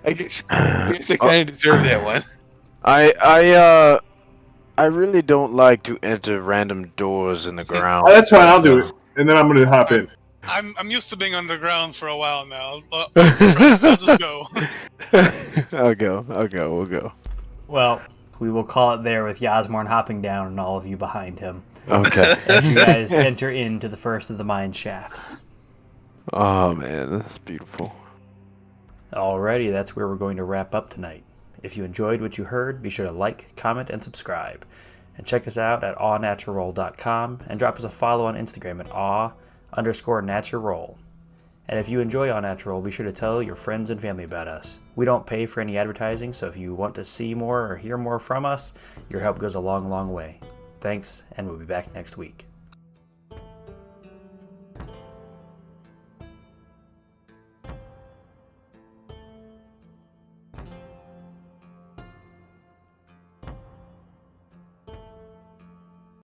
I guess I kind of deserve that one. I really don't like to enter random doors in the ground. Oh, that's fine. I'll do it, and then I'm going to hop in. I'm used to being underground for a while now. I'll just go. I'll go. We'll go. Well, we will call it there with Yasmorn hopping down and all of you behind him. Okay. As you guys enter into the first of the mine shafts. Oh man, that's beautiful. Alrighty, that's where we're going to wrap up tonight. If you enjoyed what you heard, be sure to like, comment, and subscribe. And check us out at awnatural.com and drop us a follow on Instagram at aw_natural. And if you enjoy All Natural, be sure to tell your friends and family about us. We don't pay for any advertising, so if you want to see more or hear more from us, your help goes a long, long way. Thanks, and we'll be back next week.